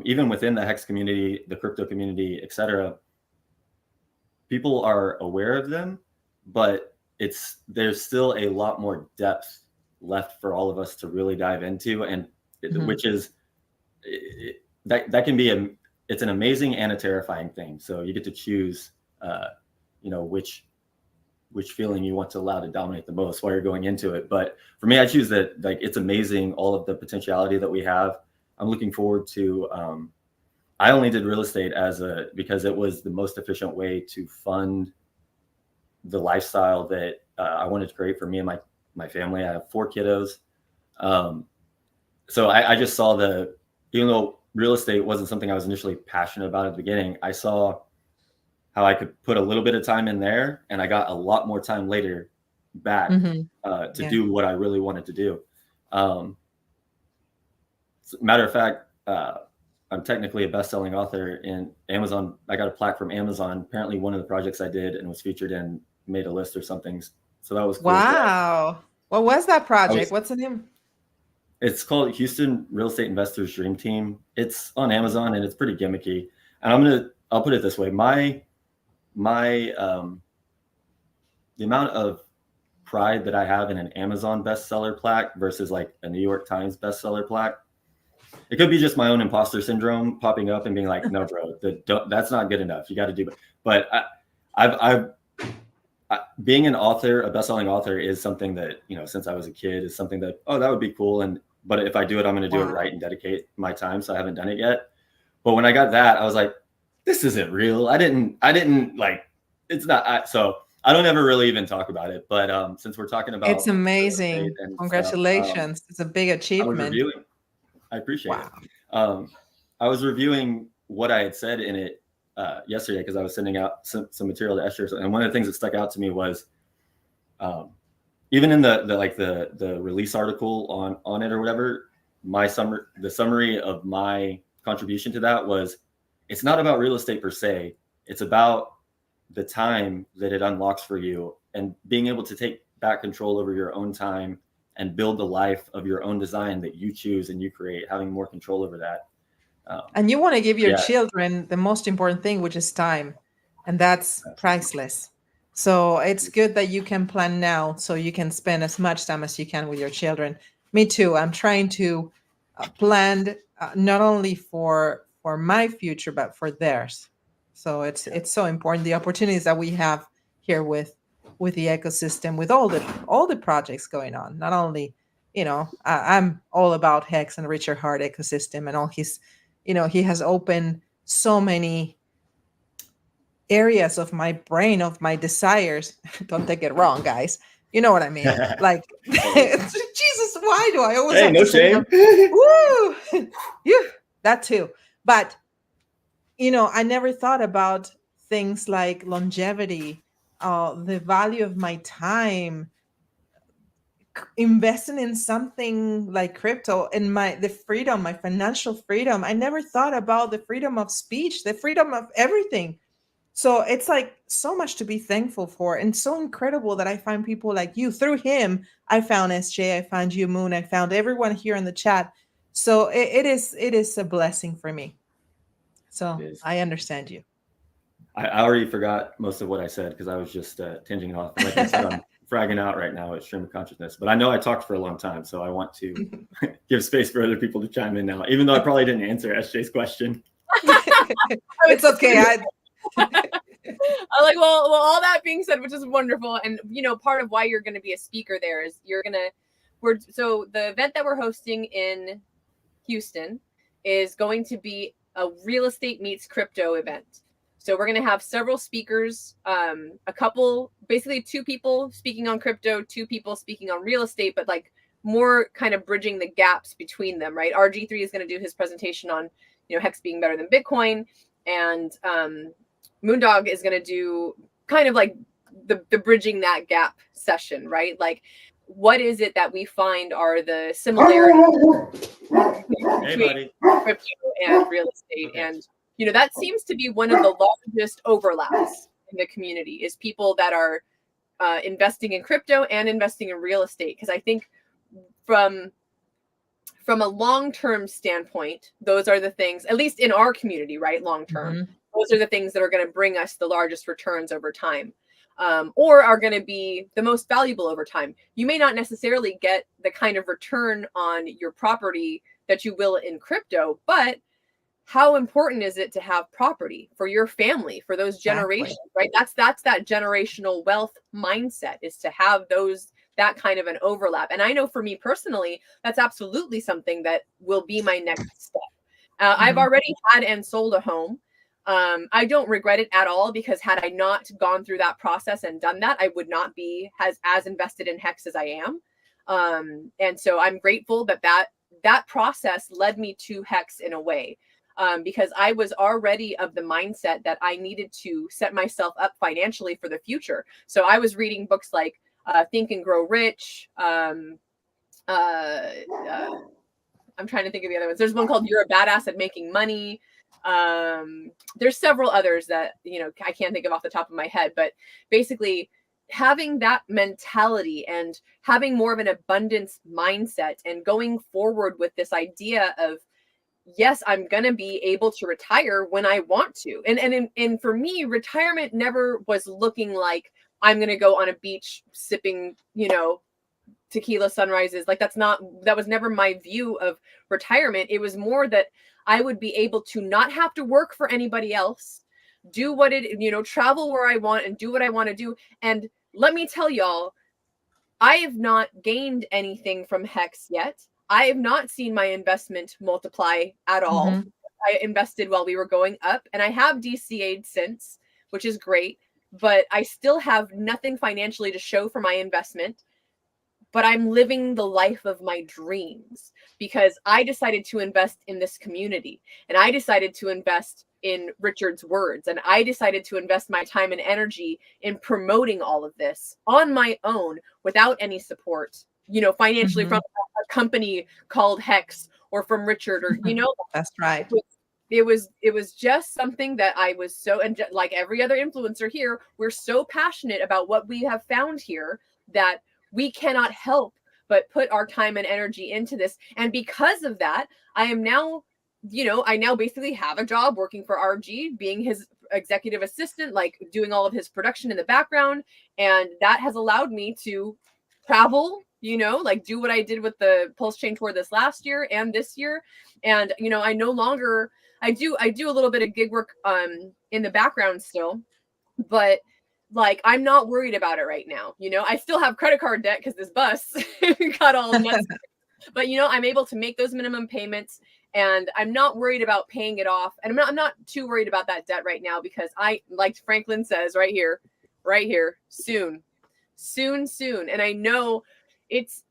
even within the HEX community, the crypto community, et cetera, people are aware of them, but there's still a lot more depth left for all of us to really dive into. And which is, that can be it's an amazing and a terrifying thing. So you get to choose, you know, which feeling you want to allow to dominate the most while you're going into it. But for me, I choose that, like, it's amazing, all of the potentiality that we have. I'm looking forward to, I only did real estate because it was the most efficient way to fund the lifestyle that I wanted to create for me and my family. I have 4 kiddos. So I just saw even though real estate wasn't something I was initially passionate about at the beginning, I saw how I could put a little bit of time in there, and I got a lot more time later back to do what I really wanted to do. Matter of fact, I'm technically a best-selling author in Amazon. I got a plaque from Amazon. Apparently one of the projects I did and was featured in made a list or something. So that was cool. Wow. What was that project? What's the name? It's called Houston Real Estate Investors Dream Team. It's on Amazon and it's pretty gimmicky. And I'll put it this way. The amount of pride that I have in an Amazon bestseller plaque versus like a New York Times bestseller plaque, it could be just my own imposter syndrome popping up and being like, no, bro, that's not good enough. You got to do it. But being an author, a best-selling author, is something that, you know, since I was a kid, is something that, that would be cool. But if I do it, I'm going to do it right and dedicate my time. So I haven't done it yet. But when I got that, I was like, this isn't real. I didn't like, it's not. So I don't ever really even talk about it. But since we're talking about, it's amazing. Congratulations. It's a big achievement. I appreciate it. I was reviewing what I had said in it yesterday because I was sending out some material to Esther, and one of the things that stuck out to me was even in the release article on it or whatever, the summary of my contribution to that was, it's not about real estate per se. It's about the time that it unlocks for you and being able to take back control over your own time and build the life of your own design that you choose and you create, having more control over that. And you want to give your children the most important thing, which is time. And that's priceless. So it's good that you can plan now so you can spend as much time as you can with your children. Me too. I'm trying to plan not only for my future, but for theirs. So it's so important. The opportunities that we have here with the ecosystem, with all the projects going on. Not only, I'm all about HEX and Richard Hart ecosystem and all his, he has opened so many areas of my brain, of my desires. Don't take it wrong, guys. You know what I mean? Like, Jesus, why do I always have no to say shame. Woo! Yeah, that too. But, I never thought about things like longevity, the value of my time, investing in something like crypto, and the freedom, my financial freedom. I never thought about the freedom of speech, the freedom of everything. So it's like so much to be thankful for, and so incredible that I find people like you. Through him, I found SJ, I found you, Moon, I found everyone here in the chat. So it is a blessing for me. So I understand you. I already forgot most of what I said because I was just tinging off. Like I said, I'm fragging out right now at Stream of Consciousness. But I know I talked for a long time, so I want to give space for other people to chime in now, even though I probably didn't answer SJ's question. It's okay. I'm like, well, all that being said, which is wonderful. And, part of why you're going to be a speaker there is so the event that we're hosting in Houston is going to be a real estate meets crypto event. So we're going to have several speakers, basically 2 people speaking on crypto, 2 people speaking on real estate, but like more kind of bridging the gaps between them, right? RG3 is going to do his presentation on, HEX being better than Bitcoin. And Moondog is going to do kind of like the bridging that gap session, right? Like, what is it that we find are the similarities between crypto and real estate? Okay. And, that seems to be one of the largest overlaps in the community, is people that are investing in crypto and investing in real estate. Because I think from a long-term standpoint, those are the things, at least in our community, right? Long-term. Mm-hmm. Those are the things that are going to bring us the largest returns over time, or are going to be the most valuable over time. You may not necessarily get the kind of return on your property that you will in crypto, but how important is it to have property for your family, for those generations, right? That's that generational wealth mindset, is to have that kind of an overlap. And I know for me personally, that's absolutely something that will be my next step. I've already had and sold a home. I don't regret it at all, because had I not gone through that process and done that, I would not be as invested in HEX as I am. And so I'm grateful that process led me to HEX in a way, because I was already of the mindset that I needed to set myself up financially for the future. So I was reading books like Think and Grow Rich. I'm trying to think of the other ones. There's one called You're a Badass at Making Money. There's several others that, I can't think of off the top of my head, but basically having that mentality and having more of an abundance mindset and going forward with this idea of, yes, I'm going to be able to retire when I want to. And for me, retirement never was looking like I'm going to go on a beach sipping, tequila sunrises. Like that was never my view of retirement. It was more that I would be able to not have to work for anybody else, do travel where I want and do what I want to do. And let me tell y'all, I have not gained anything from HEX yet. I have not seen my investment multiply at all. Mm-hmm. I invested while we were going up, and I have DCA'd since, which is great, but I still have nothing financially to show for my investment. but I'm living the life of my dreams because I decided to invest in this community, and I decided to invest in Richard's words, and I decided to invest my time and energy in promoting all of this on my own without any support, financially from a company called HEX or from Richard, or That's right. It was just something that I was so, and like every other influencer here, we're so passionate about what we have found here that we cannot help but put our time and energy into this. And because of that, I am now, I now basically have a job working for RG, being his executive assistant, like doing all of his production in the background. And that has allowed me to travel, like do what I did with the PulseChain tour this last year and this year. And, I no longer, I do a little bit of gig work in the background still, but like I'm not worried about it right now. I still have credit card debt because this bus got all nuts. But I'm able to make those minimum payments, and I'm not worried about paying it off. And I'm not too worried about that debt right now because like Franklin says right here, soon. And I know it's,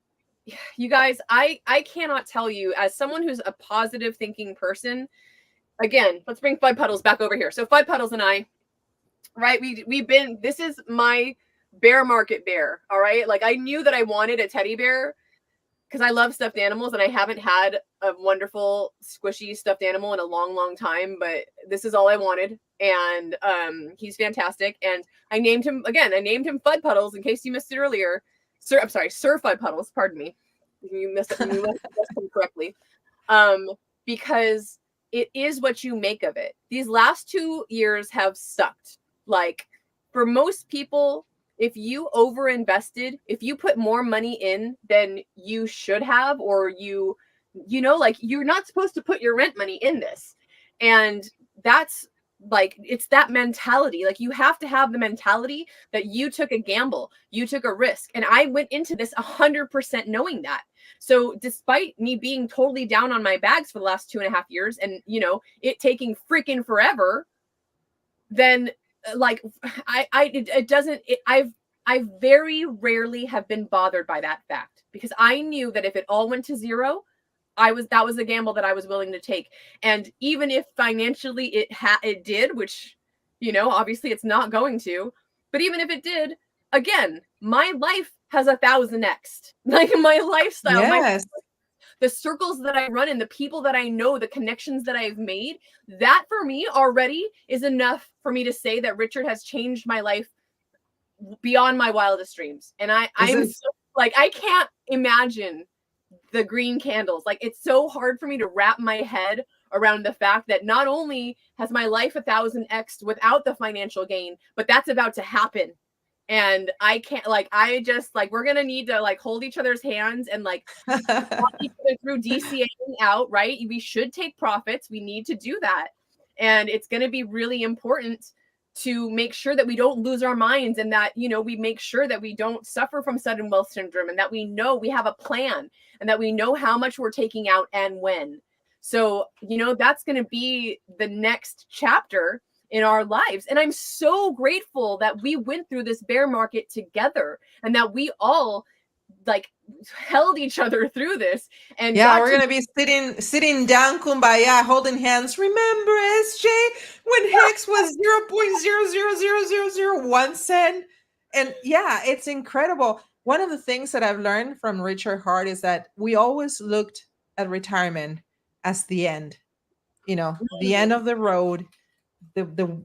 you guys, I cannot tell you, as someone who's a positive thinking person, again, let's bring Fud Puddles back over here. So Fud Puddles and I, right, this is my bear market bear, all right? Like I knew that I wanted a teddy bear because I love stuffed animals, and I haven't had a wonderful squishy stuffed animal in a long, long time, but this is all I wanted. And he's fantastic. And I named him Fud Puddles in case you missed it earlier. Sir Fud Puddles, pardon me. You missed it. You must have guessed him correctly. Because it is what you make of it. These last 2 years have sucked. Like for most people, if you overinvested, if you put more money in than you should have, or like you're not supposed to put your rent money in this. And that's like, it's that mentality. Like you have to have the mentality that you took a gamble, you took a risk. And I went into this 100% knowing that. So despite me being totally down on my bags for the last 2.5 years and, it taking freaking forever, then like I very rarely have been bothered by that fact, because I knew that if it all went to zero, that was a gamble that I was willing to take. And even if financially it did, which, obviously it's not going to, but even if it did, again, my life has 1,000x. Like my lifestyle, yes. The circles that I run in, the people that I know, the connections that I've made, that for me already is enough for me to say that Richard has changed my life beyond my wildest dreams. And I'm so, like, I can't imagine the green candles. Like, it's so hard for me to wrap my head around the fact that not only has my life 1,000x without the financial gain, but that's about to happen. And I can't, like, I just, like, we're going to need to, like, hold each other's hands and, like, walk each other through DCAing out, right? We should take profits. We need to do that. And it's going to be really important to make sure that we don't lose our minds, and that, we make sure that we don't suffer from sudden wealth syndrome, and that we know we have a plan, and that we know how much we're taking out and when. So, that's going to be the next chapter in our lives. And I'm so grateful that we went through this bear market together, and that we all like held each other through this. And yeah, we're gonna be sitting down, kumbaya, holding hands. Remember, SJ, when HEX was 0.00001 cent? And yeah, it's incredible. One of the things that I've learned from Richard Hart is that we always looked at retirement as the end, the end of the road. The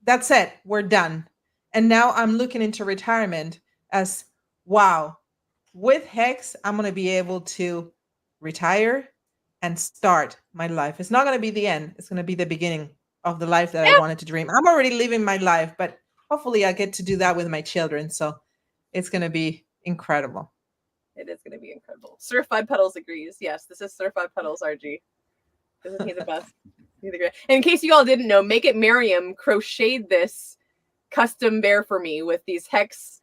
that's it, we're done. And now I'm looking into retirement as, wow, with HEX, I'm going to be able to retire and start my life. It's not going to be the end. It's going to be the beginning of the life that I wanted to dream. I'm already living my life, but hopefully I get to do that with my children. So it's going to be incredible. It is going to be incredible. Sir Fud Puddles agrees. Yes, this is Sir Fud Puddles, RG. Isn't he the best? He's the great. And in case you all didn't know, Make It Miriam crocheted this custom bear for me with these HEX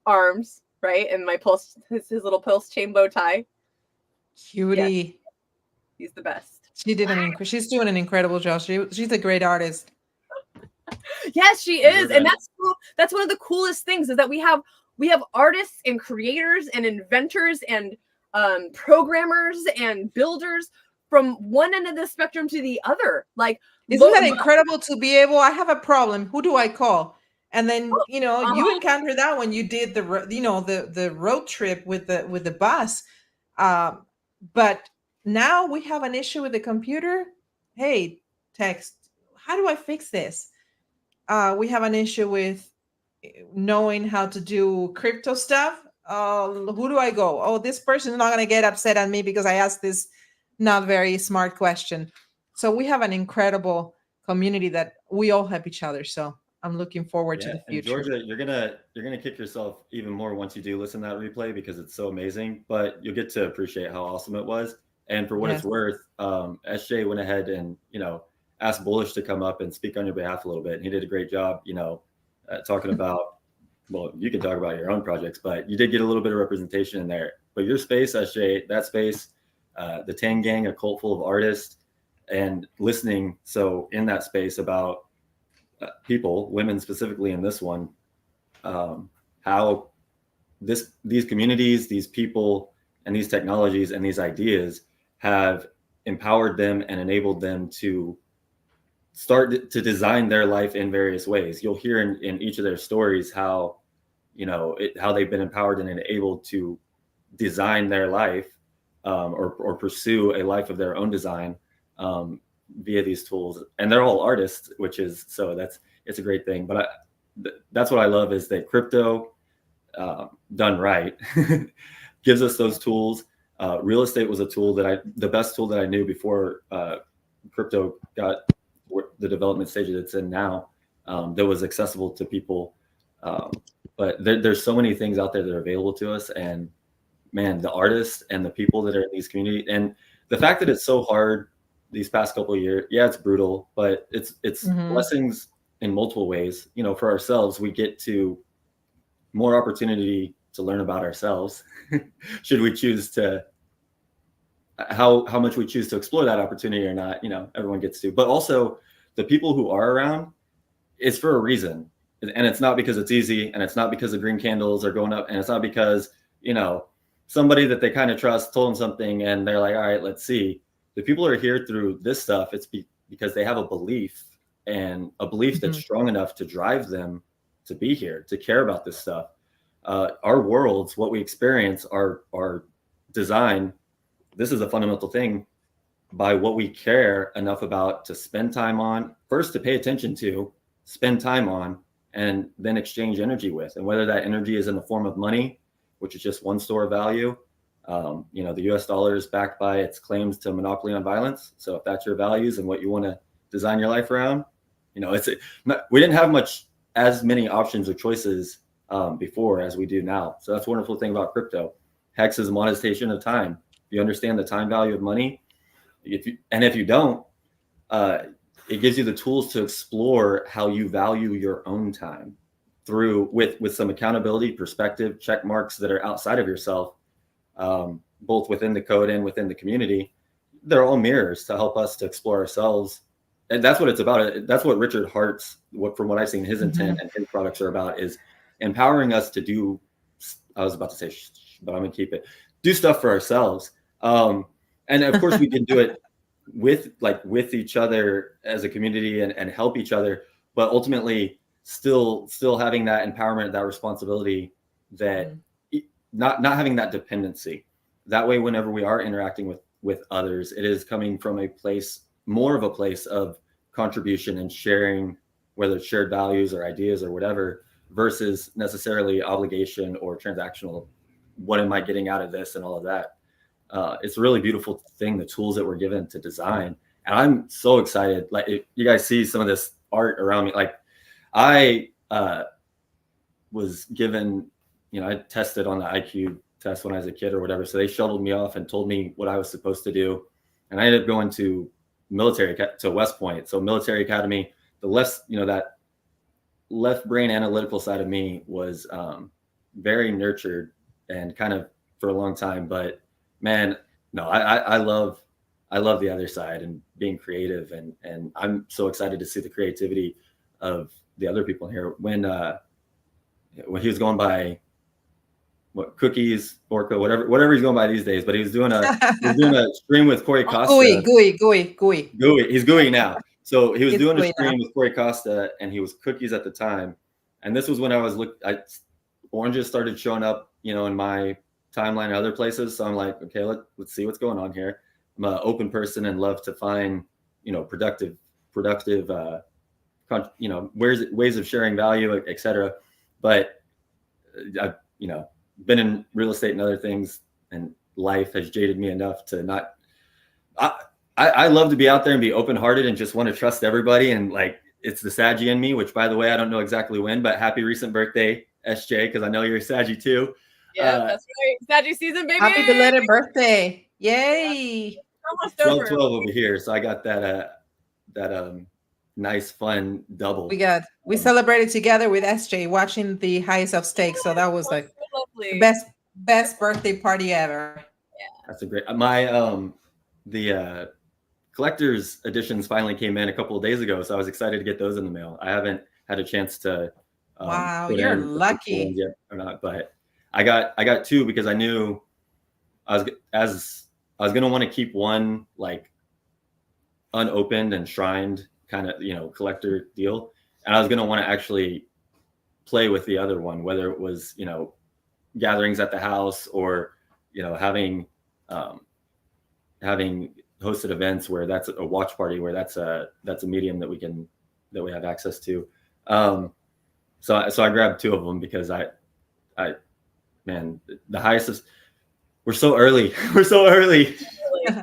arms, right? And my his little PulseChain bow tie. Cutie. Yes. He's the best. She's doing an incredible job. She's a great artist. Yes, she is. And that's one of the coolest things, is that we have we have artists and creators and inventors and programmers and builders from one end of the spectrum to the other. Like, isn't that incredible to be able, I have a problem, who do I call? And then, you know, you encountered that when you did the road trip with the bus. But now we have an issue with the computer. Hey, text, how do I fix this? We have an issue with knowing how to do crypto stuff. Who do I go? Oh, this person is not going to get upset at me because I asked this not very smart question. So we have an incredible community that we all help each other. So I'm looking forward to the future. And Georgia, you're gonna kick yourself even more once you do listen to that replay, because it's so amazing. But you'll get to appreciate how awesome it was. And for what it's worth, SJ went ahead and, you know, asked Bullish to come up and speak on your behalf a little bit. And he did a great job, you know, talking about, well, you can talk about your own projects, but you did get a little bit of representation in there. But your space, SJ, that space, the Tang Gang, a cult full of artists, and listening. So in that space about people, women specifically in this one, how these communities, these people, and these technologies and these ideas have empowered them and enabled them to start to design their life in various ways. You'll hear in each of their stories how, you know, how they've been empowered and enabled to design their life or pursue a life of their own design via these tools. And they're all artists, which is, so it's a great thing. But that's what I love, is that crypto done right gives us those tools. Real estate was a tool the best tool that I knew before crypto got the development stage that it's in now, that was accessible to people. But there's so many things out there that are available to us, and man, the artists and the people that are in these communities, and the fact that it's so hard these past couple of years, yeah, it's brutal, but it's blessings in multiple ways. You know, for ourselves, we get to more opportunity to learn about ourselves should we choose to, how much we choose to explore that opportunity or not, you know, everyone gets to. But also the people who are around, it's for a reason. And it's not because it's easy, and it's not because the green candles are going up, and it's not because, you know, somebody that they kind of trust told them something and they're like, all right, let's see. The people are here through this stuff. It's because they have a belief, and a belief that's strong enough to drive them to be here, to care about this stuff. Our worlds, what we experience, are designed. This is a fundamental thing by what we care enough about to spend time on, first to pay attention to, spend time on, and then exchange energy with. And whether that energy is in the form of money, which is just one store of value. You know, the US dollar is backed by its claims to monopoly on violence. So if that's your values and what you want to design your life around, you know, we didn't have as many options or choices before as we do now. So that's a wonderful thing about crypto. HEX is a monetization of time. If you understand the time value of money, if you don't, it gives you the tools to explore how you value your own time through with some accountability, perspective, check marks that are outside of yourself, both within the code and within the community. They're all mirrors to help us to explore ourselves. And that's what it's about. That's what Richard Hart's, from what I've seen, his intent and his products are about, is empowering us to do, I was about to say, but I'm gonna keep it, do stuff for ourselves. And of course we can do it with each other as a community and help each other, but ultimately still having that empowerment, that responsibility, that not having that dependency. That way, whenever we are interacting with others, it is coming from more of a place of contribution and sharing, whether it's shared values or ideas or whatever, versus necessarily obligation or transactional. What am I getting out of this and all of that? It's a really beautiful thing, the tools that we're given to design. And I'm so excited. Like, if you guys see some of this art around me, like I was given, you know, I tested on the IQ test when I was a kid or whatever. So they shuttled me off and told me what I was supposed to do. And I ended up going to West Point. So military academy, that left brain analytical side of me was very nurtured and kind of for a long time. But man, no, I love the other side and being creative. And I'm so excited to see the creativity of the other people here. When he was going by what, cookies, Orca, whatever he's going by these days. But he was doing a stream with Corey Costa. Gooey. He's gooey now. So he was doing a stream now with Corey Costa, and he was cookies at the time. And this was when oranges started showing up, in my timeline and other places. So I'm like, okay, let's see what's going on here. I'm an open person and love to find, productive, ways of sharing value, etc. But I've, been in real estate and other things, and life has jaded me enough to not. I love to be out there and be open-hearted and just want to trust everybody. And like, it's the Saggy in me, which by the way, I don't know exactly when, but happy recent birthday, SJ, because I know you're a Saggy too. Yeah, that's right. Saggy season, baby. Happy belated birthday. Yay. Almost 12 over. 12 over here. So I got that nice fun double. We celebrated together with SJ watching the highest of stakes. So that was like lovely. the best birthday party ever. Yeah. That's a great the collector's editions finally came in a couple of days ago, so I was excited to get those in the mail. I haven't had a chance to wow, you're lucky yet or not, but I got two because I knew I was gonna want to keep one like unopened and shrined kind of collector deal, and I was gonna want to actually play with the other one, whether it was gatherings at the house or having hosted events where that's a watch party, where that's a medium that we have access to. So I grabbed two of them because man, the highest is, we're so early. We're so early.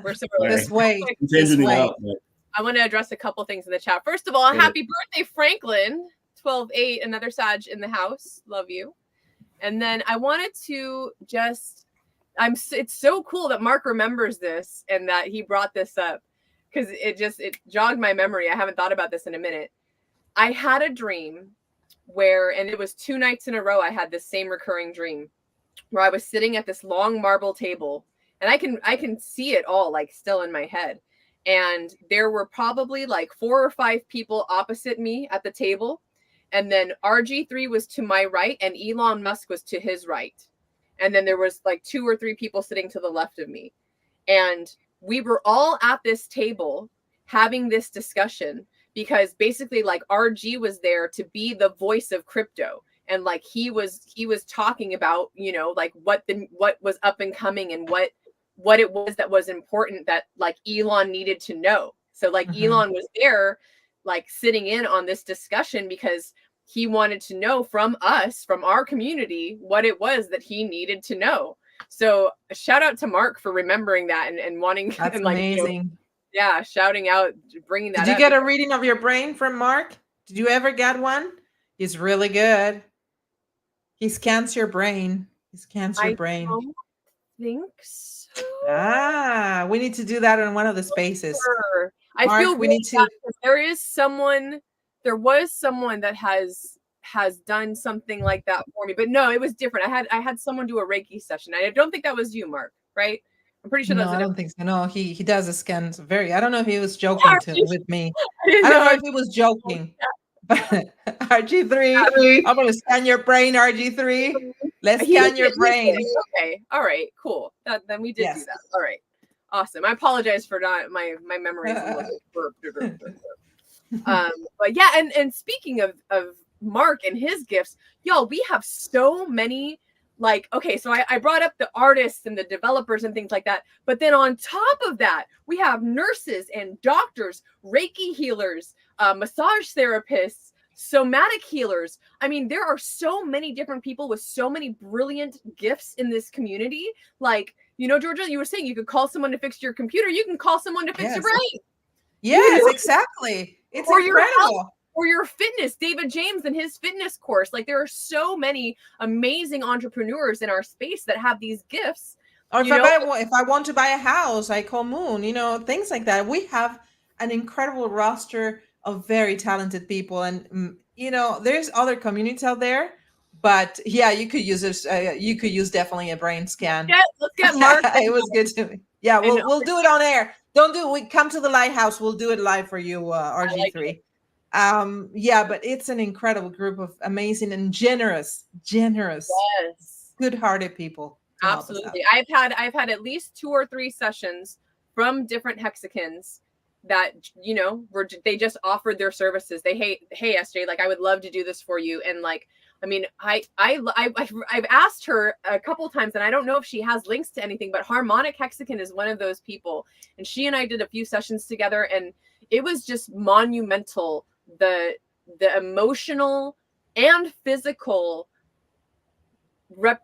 We're so early. This way. I want to address a couple things in the chat. First of all, happy birthday, Franklin. 12/8, another Sag in the house. Love you. And then I wanted to just, it's so cool that Mark remembers this and that he brought this up, because it jogged my memory. I haven't thought about this in a minute. I had a dream and it was 2 nights in a row, I had this same recurring dream where I was sitting at this long marble table, and I can see it all like still in my head. And there were probably like 4 or 5 people opposite me at the table. And then RG3 was to my right and Elon Musk was to his right. And then there was like 2 or 3 people sitting to the left of me. And we were all at this table having this discussion because basically like RG was there to be the voice of crypto. And like he was talking about, like what was up and coming and what it was that was important that like Elon needed to know. So like Elon was there like sitting in on this discussion because he wanted to know from us, from our community, what it was that he needed to know. So shout out to Mark for remembering that and wanting. That's and, like, amazing. Shouting out, bringing that. Did you get a reading of your brain from Mark? Did you ever get one? He's really good. He scans your brain. I don't think so. We need to do that in one of the spaces. Sure. Mark, I feel we need to. There was someone that has done something like that for me, but no, it was different. I had someone do a Reiki session. I don't think that was you, Mark, right? I'm pretty sure no, that's. I don't think so. No, he does a scan. I don't know if he was joking with me. I don't know if he was joking. But RG3, I'm gonna scan your brain, RG3. Let's scan your brain. Okay, all right, cool. Then we did do that. All right, awesome. I apologize for not my memory. But yeah, and speaking of Mark and his gifts, y'all, we have so many. Like, okay, so I brought up the artists and the developers and things like that. But then on top of that, we have nurses and doctors, Reiki healers, massage therapists, somatic healers. I mean, there are so many different people with so many brilliant gifts in this community. Like, Georgia, you were saying you could call someone to fix your computer. You can call someone to fix your brain. Yes, exactly. It's incredible. Or your fitness, David James and his fitness course. Like, there are so many amazing entrepreneurs in our space that have these gifts. Or if I want to buy a house, I call Moon, things like that. We have an incredible roster of very talented people. And, there's other communities out there. But yeah, you could use this. You could use definitely a brain scan. Yeah, let's get Mark. It was good to me. Yeah, we'll do it on air. We come to the lighthouse. We'll do it live for you, RG3. But it's an incredible group of amazing and generous yes, good-hearted people to help us out. Absolutely. I've had at least 2 or 3 sessions from different Hexicans that, you know, they just offered their services. Hey SJ, like, I would love to do this for you. And like, I mean, I've asked her a couple times, and I don't know if she has links to anything, but Harmonic Hexican is one of those people. And she and I did a few sessions together, and it was just monumental. The emotional and physical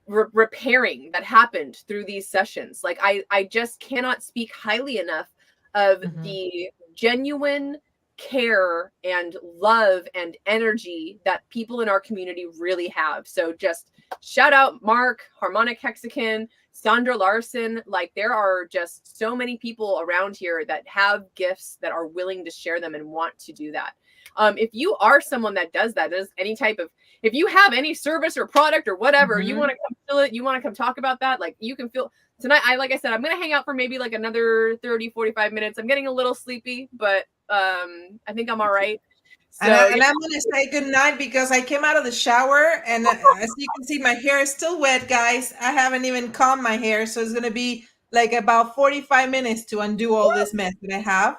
repairing that happened through these sessions. Like, I just cannot speak highly enough of the genuine care and love and energy that people in our community really have. So just shout out Mark, Harmonic Hexican, Sandra Larson. Like, there are just so many people around here that have gifts that are willing to share them and want to do that. If you are someone that does any type of, if you have any service or product or whatever, you want to come fill it, you want to come talk about that, like, you can feel tonight. Like I said, I'm going to hang out for maybe like another 30-45 minutes. I'm getting a little sleepy, but I think I'm all right. So, and I'm going to say good night because I came out of the shower, and as you can see, my hair is still wet, guys. I haven't even combed my hair, so it's going to be like about 45 minutes to undo all this mess that I have.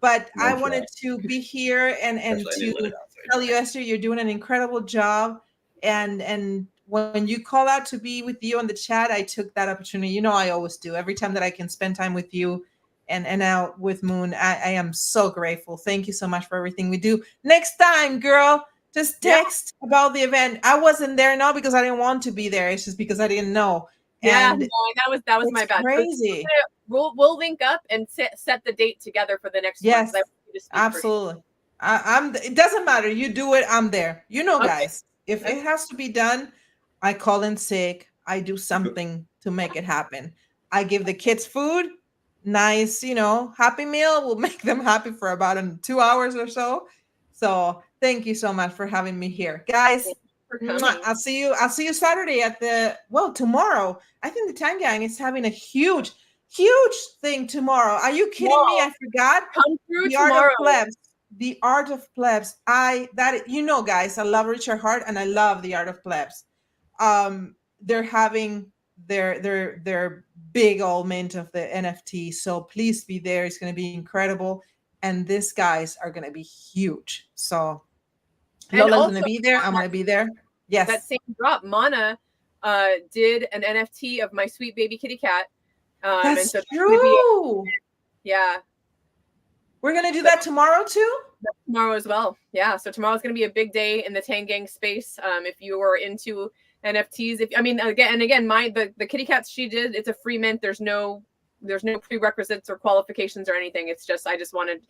But I wanted to be here and to tell you, Esther, you're doing an incredible job. And when you call out to be with you on the chat, I took that opportunity. You know, I always do. Every time that I can spend time with you and out with Moon, I am so grateful. Thank you so much for everything we do. Next time, girl, just text about the event. I wasn't there now because I didn't want to be there. It's just because I didn't know. Yeah, no, that was my bad. Crazy. We'll link up and set the date together for the next one. Yes, absolutely. It doesn't matter. You do it. I'm there. You know, guys, if it has to be done, I call in sick. I do something to make it happen. I give the kids food, nice, happy meal. We'll make them happy for about 2 hours or so. So thank you so much for having me here, guys. I'll see you Saturday at tomorrow. I think the Time Gang is having a huge thing tomorrow. Are you kidding me? I forgot. Come through the tomorrow. Art of Plebs. The Art of Plebs. Guys, I love Richard Hart and I love the Art of Plebs. They're having their big old mint of the NFT. So please be there. It's going to be incredible. And these guys are going to be huge. So Lola's going to be there. I'm going to be there. Yes. That same drop, Mana did an NFT of my sweet baby kitty cat. That's true. Yeah. We're going to do that tomorrow too? Tomorrow as well. Yeah. So tomorrow's going to be a big day in the Tang Gang space. If you are into NFTs, the kitty cats she did, it's a free mint. There's no prerequisites or qualifications or anything. It's just, I just wanted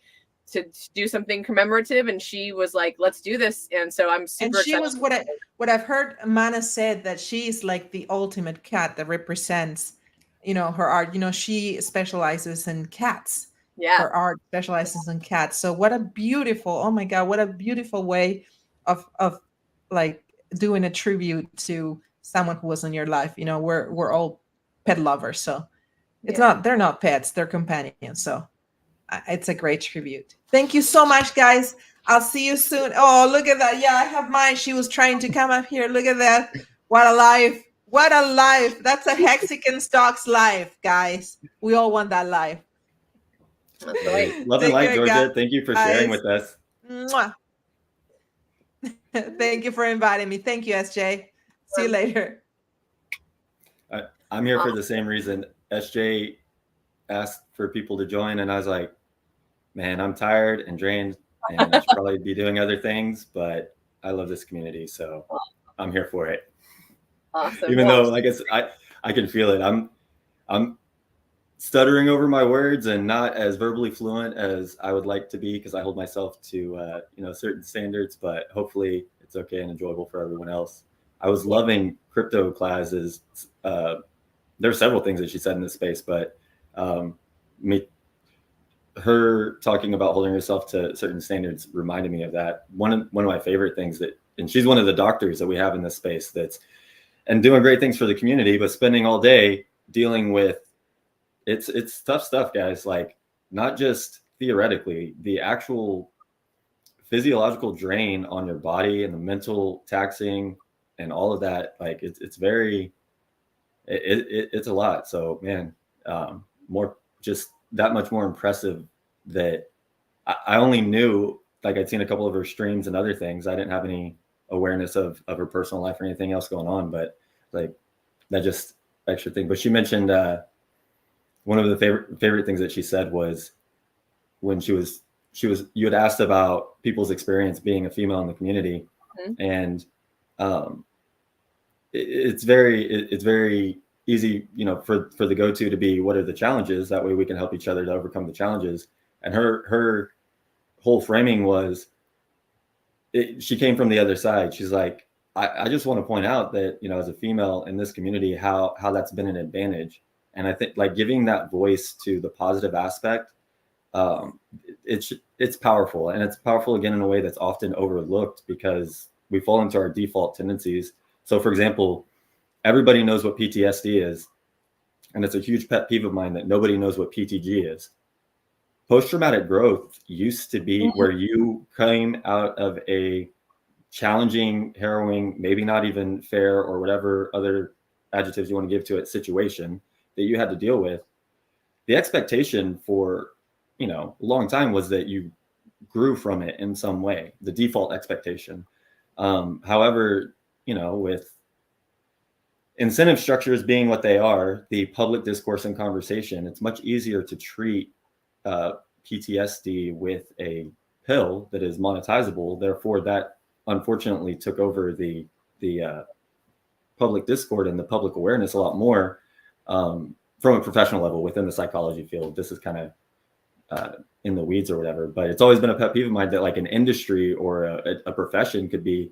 to do something commemorative, and she was like, let's do this. And so I'm super excited. And she was what I've heard Mana said, that she's like the ultimate cat that represents, her art. She specializes in cats. Yeah. Her art specializes in cats. So what a beautiful, oh my God, what a beautiful way of like doing a tribute to someone who was in your life. We're all pet lovers. So they're not pets, they're companions. So it's a great tribute. Thank you so much, guys. I'll see you soon. Oh, look at that. Yeah, I have mine. She was trying to come up here. Look at that. What a life. What a life. That's a Hexican Stocks life, guys. We all want that life. That's right. Love and light, Georgia. Guys. Thank you for sharing with us. Mwah. Thank you for inviting me. Thank you, SJ. See you later. I'm here for the same reason. SJ asked for people to join, and I was like, man, I'm tired and drained, and I should probably be doing other things, but I love this community, so I'm here for it. Awesome. Even though, like I can feel it. I'm stuttering over my words and not as verbally fluent as I would like to be, because I hold myself to certain standards, but hopefully it's okay and enjoyable for everyone else. I was loving crypto classes. There are several things that she said in this space, but her talking about holding herself to certain standards reminded me of that. One of my favorite things and she's one of the doctors that we have in this space and doing great things for the community, but spending all day dealing with it's tough stuff, guys. Like, not just theoretically, the actual physiological drain on your body and the mental taxing and all of that. Like, it's very it's a lot. So man, more, just that much more impressive that I only knew, like, I'd seen a couple of her streams and other things. I didn't have any awareness of her personal life or anything else going on, but like that just extra thing. But she mentioned one of the favorite things that she said was when she was you had asked about people's experience being a female in the community, and it's very easy, you know, for the go-to to be, what are the challenges? That way we can help each other to overcome the challenges. And her whole framing was, she came from the other side. She's like, I just want to point out that, you know, as a female in this community, how that's been an advantage. And I think, like, giving that voice to the positive aspect, it's powerful. And it's powerful, again, in a way that's often overlooked because we fall into our default tendencies. So, for example, everybody knows what PTSD is. And it's a huge pet peeve of mine that nobody knows what PTG is. Post-traumatic growth used to be where you came out of a challenging, harrowing, maybe not even fair or whatever other adjectives you want to give to it, situation that you had to deal with. The expectation for, you know, a long time was that you grew from it in some way, the default expectation. However, you know, with incentive structures being what they are, the public discourse and conversation, it's much easier to treat PTSD with a pill that is monetizable. Therefore, that unfortunately took over the public discord and the public awareness a lot more from a professional level within the psychology field. This is kind of in the weeds or whatever, but it's always been a pet peeve of mine that, like, an industry or a profession could be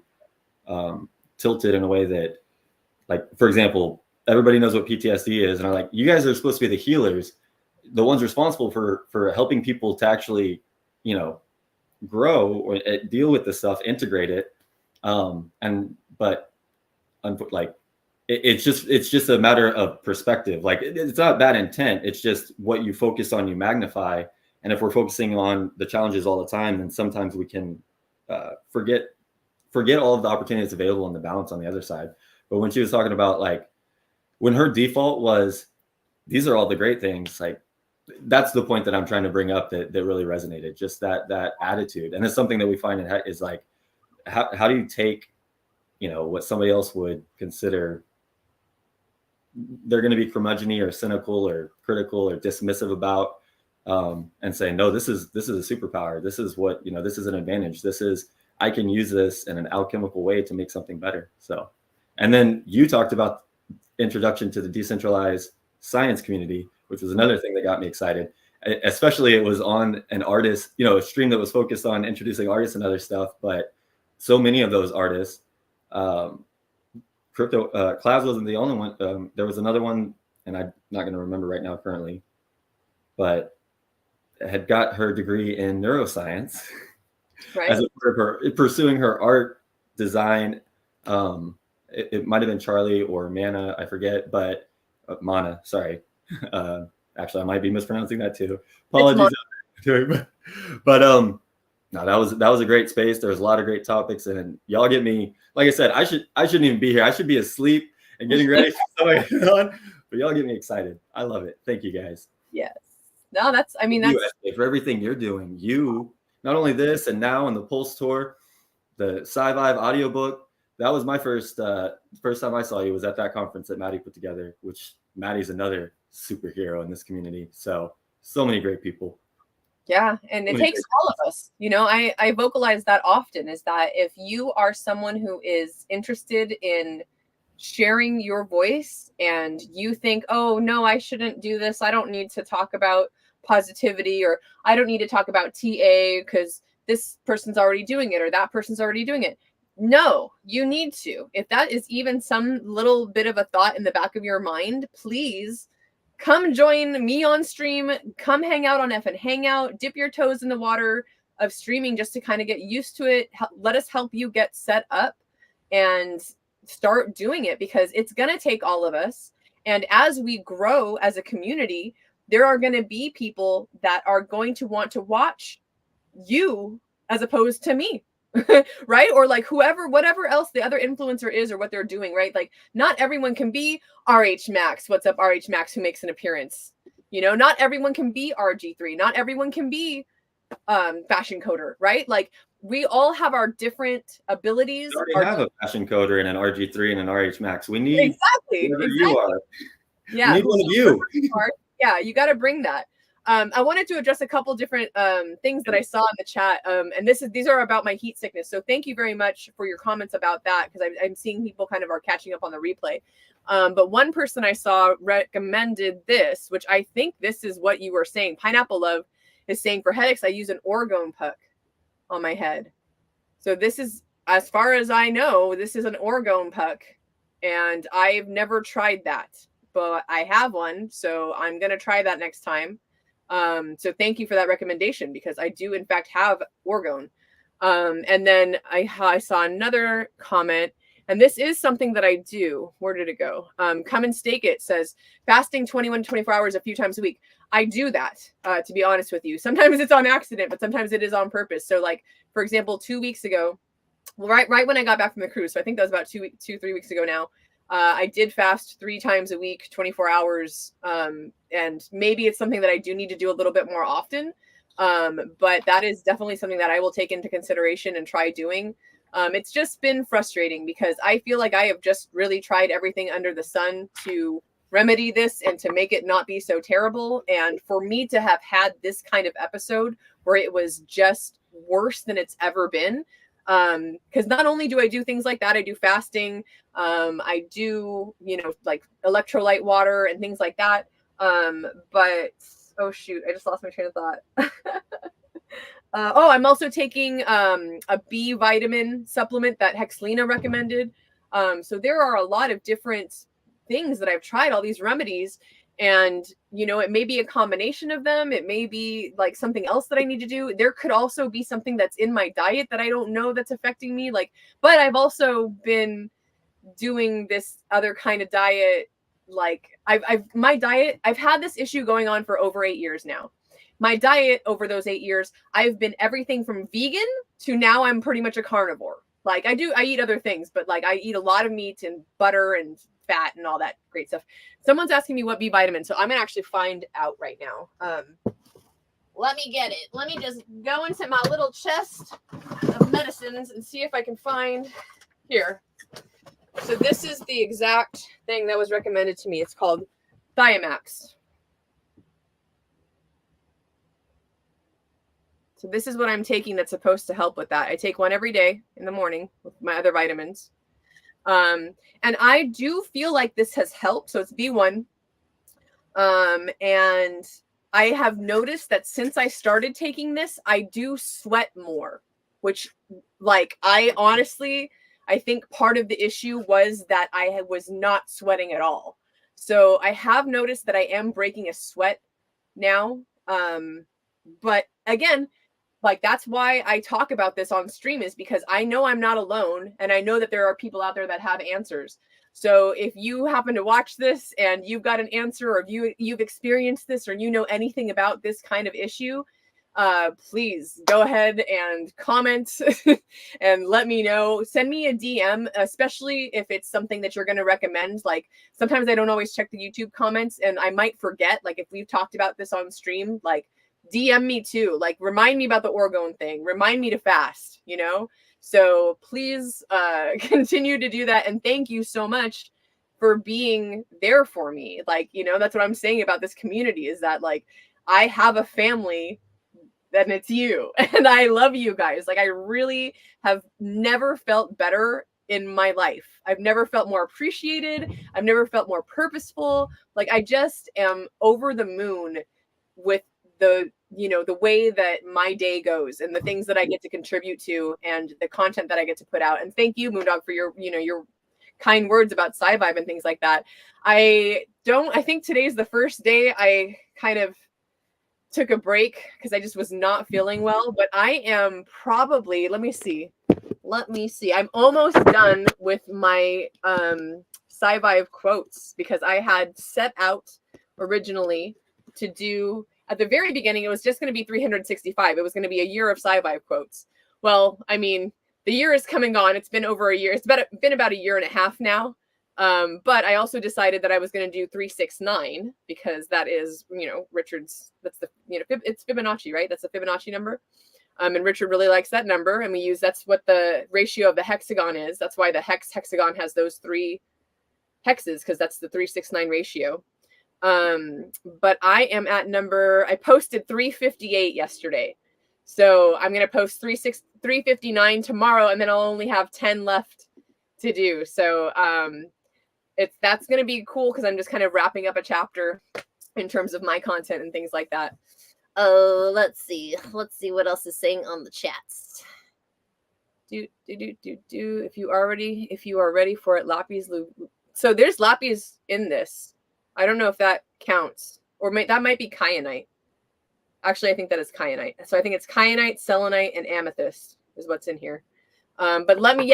tilted in a way that, like, for example, everybody knows what PTSD is, and I'm like, you guys are supposed to be the healers, the ones responsible for helping people to actually, you know, grow or deal with this stuff, integrate it. It's just a matter of perspective. Like, it's not bad intent. It's just what you focus on, you magnify. And if we're focusing on the challenges all the time, then sometimes we can forget all of the opportunities available and the balance on the other side. But when she was talking about, like, when her default was, these are all the great things, like, that's the point that I'm trying to bring up that really resonated, just that attitude. And it's something that we find in HEX is, like, how do you take, you know, what somebody else would consider, they're going to be curmudgeon-y or cynical or critical or dismissive about, and say, no, this is a superpower. This is what, you know, this is an advantage. I can use this in an alchemical way to make something better. So, and then you talked about introduction to the decentralized science community, which was another thing that got me excited. Especially, it was on an artist, you know, a stream that was focused on introducing artists and other stuff. But so many of those artists, Crypto Clavs wasn't the only one. There was another one, and I'm not going to remember right now currently, but had got her degree in neuroscience, right, as a part of her pursuing her art design. It might have been Charlie or Mana, I forget, but Mana, sorry. Actually, I might be mispronouncing that too. Apologies. But no, that was a great space. There was a lot of great topics, and y'all get me. Like I said, I shouldn't even be here. I should be asleep and getting ready for something on. But y'all get me excited. I love it. Thank you, guys. Yes. No, that's for everything you're doing. You, not only this, and now in the Pulse Tour, the SciVive audiobook. That was my first time I saw you was at that conference that Maddie put together, which Maddie's another superhero in this community. So many great people. Yeah. And it takes all of us, you know, I vocalize that often, is that if you are someone who is interested in sharing your voice and you think, oh no, I shouldn't do this, I don't need to talk about positivity, or I don't need to talk about TA because this person's already doing it or that person's already doing it. No, you need to. If that is even some little bit of a thought in the back of your mind, please come join me on stream. Come hang out on F and Hangout. Dip your toes in the water of streaming just to kind of get used to it. Let us help you get set up and start doing it, because it's going to take all of us. And as we grow as a community, there are going to be people that are going to want to watch you as opposed to me. right? Or like whatever else the other influencer is or what they're doing, right? Like not everyone can be RH Max. What's up, RH Max, who makes an appearance? Not everyone can be RG3. Not everyone can be fashion coder, right? Like we all have our different abilities. We already have a fashion coder and an RG3 and an RH Max. We need whoever you are. Yeah. We need one of you. Yeah, you got to bring that. I wanted to address a couple different things that I saw in the chat. And these are about my heat sickness. So thank you very much for your comments about that, because I'm seeing people kind of are catching up on the replay. But one person I saw recommended this, which I think this is what you were saying. Pineapple Love is saying, for headaches, I use an orgone puck on my head. So this is, as far as I know, this is an orgone puck. And I've never tried that, but I have one. So I'm going to try that next time. So thank you for that recommendation, because I do in fact have orgone. And then I saw another comment, and this is something that I do. Where did it go? Come and Stake It says fasting 21 to 24 hours a few times a week. I do that, to be honest with you. Sometimes it's on accident, but sometimes it is on purpose. So like, for example, 2 weeks ago, right when I got back from the cruise, so I think that was about 3 weeks ago now, I did fast 3 times a week, 24 hours. And maybe it's something that I do need to do a little bit more often. But that is definitely something that I will take into consideration and try doing. It's just been frustrating because I feel like I have just really tried everything under the sun to remedy this and to make it not be so terrible. And for me to have had this kind of episode where it was just worse than it's ever been, because not only do I do things like that, I do fasting, I do, like electrolyte water and things like that. But oh shoot, I just lost my train of thought. I'm also taking a B vitamin supplement that Hexlina recommended. So there are a lot of different things that I've tried, all these remedies, and it may be a combination of them. It may be like something else that I need to do. There could also be something that's in my diet that I don't know that's affecting me. But I've also been doing this other kind of diet. Like my diet, I've had this issue going on for over 8 years now. My diet over those 8 years, I've been everything from vegan to now I'm pretty much a carnivore. Like I eat other things, but like I eat a lot of meat and butter and fat and all that great stuff. Someone's asking me what B vitamin, so I'm gonna actually find out right now. Let me get it. Let me just go into my little chest of medicines and see if I can find here. So this is the exact thing that was recommended to me. It's called Thiamax. So this is what I'm taking that's supposed to help with that. I take one every day in the morning with my other vitamins. And I do feel like this has helped. So it's B1. And I have noticed that since I started taking this, I do sweat more, which I think part of the issue was that I was not sweating at all. So I have noticed that I am breaking a sweat now. But again, that's why I talk about this on stream, is because I know I'm not alone, and I know that there are people out there that have answers. So if you happen to watch this and you've got an answer, or you've experienced this, or you know anything about this kind of issue, please go ahead and comment and let me know. Send me a DM, especially if it's something that you're going to recommend. Like sometimes I don't always check the YouTube comments and I might forget, like if we've talked about this on stream, DM me too, remind me about the orgone thing, remind me to fast, so please continue to do that. And thank you so much for being there for me. That's what I'm saying about this community, is that I have a family, and it's you, and I love you guys. I really have never felt better in my life. I've never felt more appreciated. I've never felt more purposeful. I just am over the moon with the way that my day goes and the things that I get to contribute to and the content that I get to put out. And thank you, Moondog, for your kind words about SciVive and things like that. I think today's the first day I kind of took a break because I just was not feeling well, but I am probably, let me see. I'm almost done with my SciVive quotes, because I had set out originally to do, at the very beginning, it was just going to be 365. It was going to be a year of SciVive quotes. Well, I mean, the year is coming on. It's been over a year. It's been about a year and a half now. But I also decided that I was going to do 369 because that is, Richard's, that's the, it's Fibonacci, right? That's the Fibonacci number. And Richard really likes that number. And that's what the ratio of the hexagon is. That's why the hexagon has those 3 hexes, because that's the 369 ratio. But I am at I posted 358 yesterday. So I'm going to post 359 tomorrow, and then I'll only have 10 left to do. So that's going to be cool because I'm just kind of wrapping up a chapter in terms of my content and things like that. Oh, let's see what else is saying on the chats. If you are ready for it, lapis. So there's lapis in this. I don't know if that counts, or that might be kyanite. Actually, I think that is kyanite. So I think it's kyanite, selenite, and amethyst is what's in here. But let me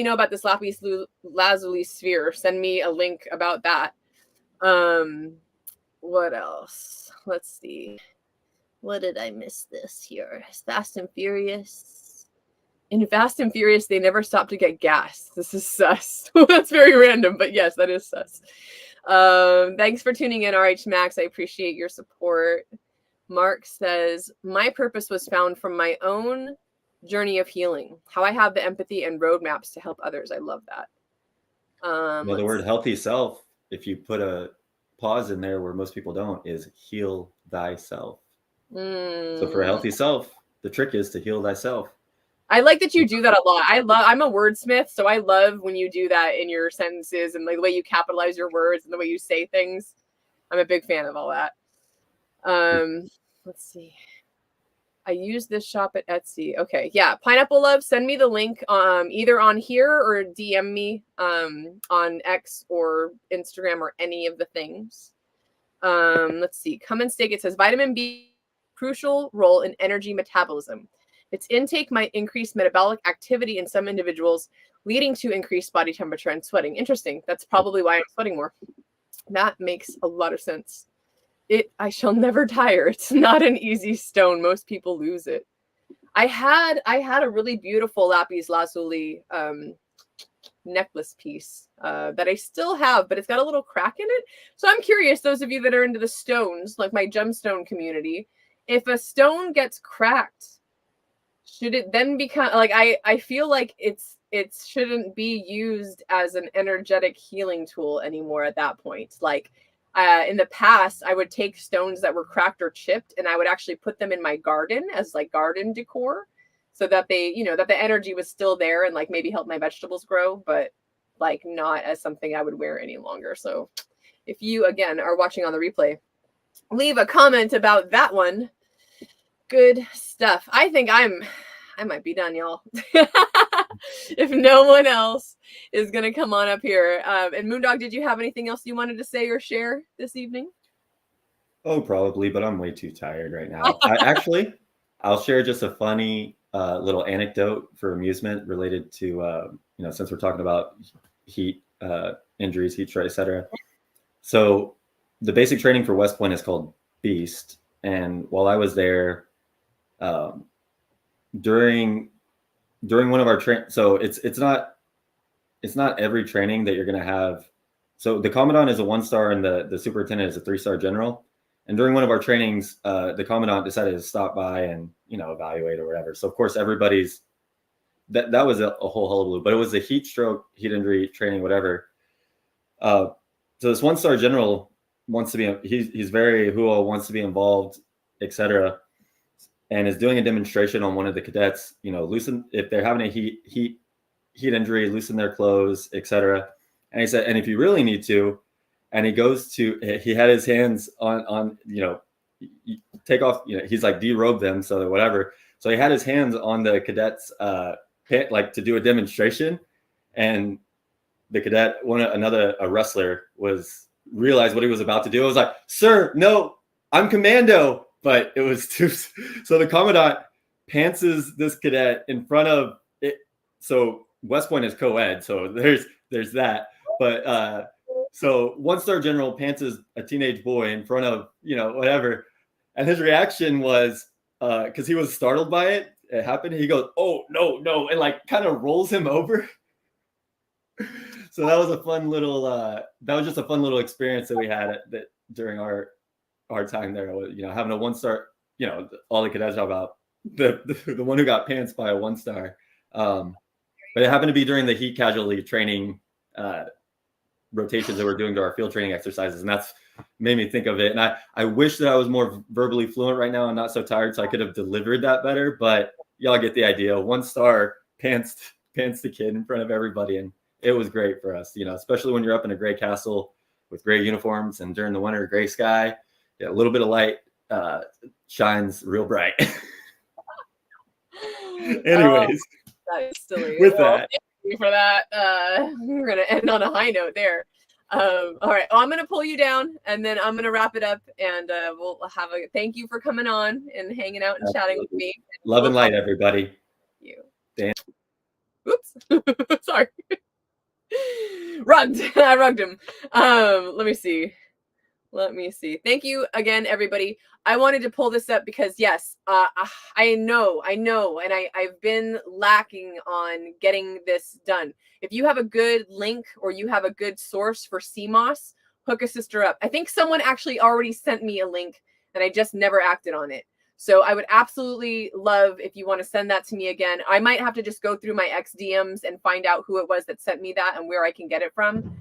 know about this lapis lazuli sphere. Send me a link about that. What else? Let's see. What did I miss this here? Fast and Furious. In Fast and Furious, they never stop to get gas. This is sus. That's very random, but yes, that is sus. Thanks for tuning in, RH Max. I appreciate your support. Mark says, my purpose was found from my own journey of healing, how I have the empathy and roadmaps to help others. I love that. The word healthy self, if you put a pause in there where most people don't, is heal thyself. So for a healthy self, the trick is to heal thyself. I like that you do that a lot. I'm a wordsmith, so I love when you do that in your sentences and the way you capitalize your words and the way you say things. I'm a big fan of all that. Let's see. I use this shop at Etsy. Okay, yeah. Pineapple Love, send me the link either on here or DM me on X or Instagram or any of the things. Let's see. Come and Steak. It says vitamin B crucial role in energy metabolism. Its intake might increase metabolic activity in some individuals, leading to increased body temperature and sweating. Interesting. That's probably why I'm sweating more. That makes a lot of sense. I shall never tire. It's not an easy stone. Most people lose it. I had a really beautiful lapis lazuli necklace piece that I still have, but it's got a little crack in it. So I'm curious, those of you that are into the stones, like my gemstone community, if a stone gets cracked, should it then become like, I feel like it shouldn't be used as an energetic healing tool anymore at that point. Like in the past, I would take stones that were cracked or chipped and I would actually put them in my garden as like garden decor so that that the energy was still there and like maybe help my vegetables grow, but like not as something I would wear any longer. So if you, again, are watching on the replay, leave a comment about that one. Good stuff. I think I might be done, y'all. If no one else is going to come on up here. And Moondog, did you have anything else you wanted to say or share this evening? Oh, probably, but I'm way too tired right now. I'll share just a funny little anecdote for amusement related to, since we're talking about heat injuries, heat stroke, etc. So the basic training for West Point is called Beast. And while I was there, during one of our so it's not every training that you're going to have. So the commandant is a 1-star and the superintendent is a 3-star general. And during one of our trainings, the commandant decided to stop by and evaluate or whatever. So of course everybody's that was a whole hullabaloo, but it was a heat stroke, heat injury training, whatever. So this 1-star general wants to be he's very wants to be involved, etc. And is doing a demonstration on one of the cadets, loosen if they're having a heat injury, loosen their clothes, etc. And he said, and if you really need to, and he had his hands on take off, he's like derobe them so that whatever. So he had his hands on the cadet's pant, like to do a demonstration, and the cadet, a wrestler realized what he was about to do. I was like, sir, no, I'm commando. But it was too. So the commandant pantses this cadet in front of it. So West Point is co-ed, so there's that. But so 1-star general pantses a teenage boy in front of whatever, and his reaction was because he was startled by it, it happened. He goes, "Oh, no," and like kind of rolls him over. So that was a fun little experience that we had during our time there. You know, having a 1-star, you know, all the cadets talk about the one who got pantsed by a 1-star. But it happened to be during the heat casualty training rotations that we're doing to our field training exercises. And that's made me think of it. And I wish that I was more verbally fluent right now. I'm not so tired, so I could have delivered that better. But y'all get the idea. 1-star pantsed the kid in front of everybody. And it was great for us, you know, especially when you're up in a gray castle with gray uniforms and during the winter, gray sky. Yeah, a little bit of light shines real bright. Anyways. That is silly. With that, thank you for that. We're gonna end on a high note there. All right. Well, I'm gonna pull you down, and then I'm gonna wrap it up, and we'll have a thank you for coming on and hanging out and chatting with me. Love and light, everybody. You. Dan. Oops. Sorry. Rugged. I rugged him. Let me see. Thank you again, everybody. I wanted to pull this up because yes, I know, and I've been lacking on getting this done. If you have a good link or you have a good source for CMOS, hook a sister up. I think someone actually already sent me a link and I just never acted on it. So I would absolutely love if you want to send that to me again. I might have to just go through my XDMs and find out who it was that sent me that and where I can get it from,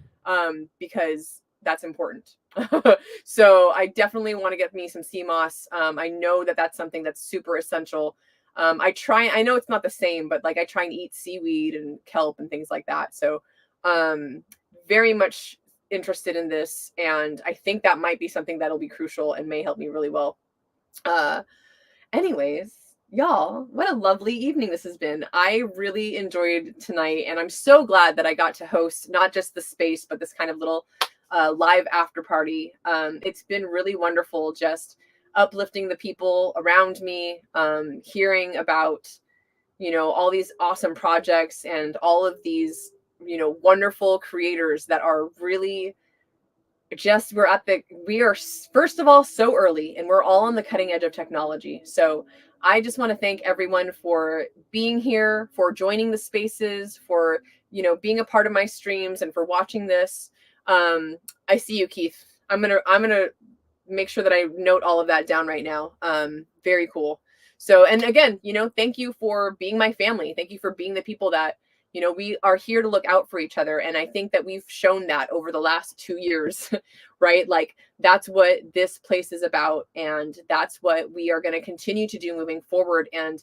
because that's important. So I definitely want to get me some CMOS. I know that that's something that's super essential. I know it's not the same, but like I try and eat seaweed and kelp and things like that. So very much interested in this. And I think that might be something that'll be crucial and may help me really well. Anyways, y'all, what a lovely evening this has been. I really enjoyed tonight, and I'm so glad that I got to host not just the space, but this kind of little live after party. It's been really wonderful just uplifting the people around me, hearing about, you know, all these awesome projects and all of these, you know, wonderful creators that are really just, we are first of all so early and we're all on the cutting edge of technology. So I just want to thank everyone for being here, for joining the spaces, for, you know, being a part of my streams and for watching this. I see you, Keith. I'm gonna make sure that I note all of that down right now. Very cool. So, and again, you know, thank you for being my family. Thank you for being the people that, you know, we are here to look out for each other. And I think that we've shown that over the last 2 years, right? Like that's what this place is about. And that's what we are going to continue to do moving forward. And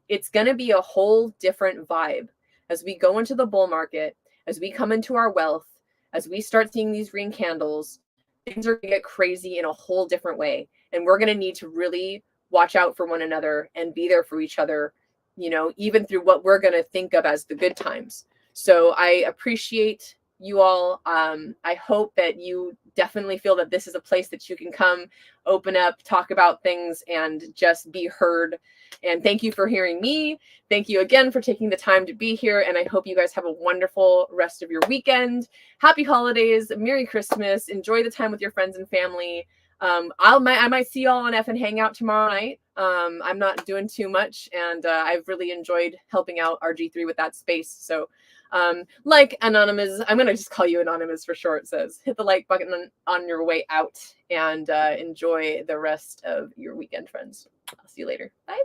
it's going to be a whole different vibe as we go into the bull market, as we come into our wealth, as we start seeing these green candles. Things are going to get crazy in a whole different way. And we're going to need to really watch out for one another and be there for each other, you know, even through what we're going to think of as the good times. So I appreciate you all. I hope that you definitely feel that this is a place that you can come, open up, talk about things, and just be heard. And thank you for hearing me. Thank you again for taking the time to be here. And I hope you guys have a wonderful rest of your weekend. Happy holidays. Merry Christmas. Enjoy the time with your friends and family. I might see y'all on F and Hangout tomorrow night. I'm not doing too much, and I've really enjoyed helping out RG3 with that space. So like Anonymous, I'm going to just call you Anonymous for short, says, hit the like button on your way out and enjoy the rest of your weekend, friends. I'll see you later. Bye.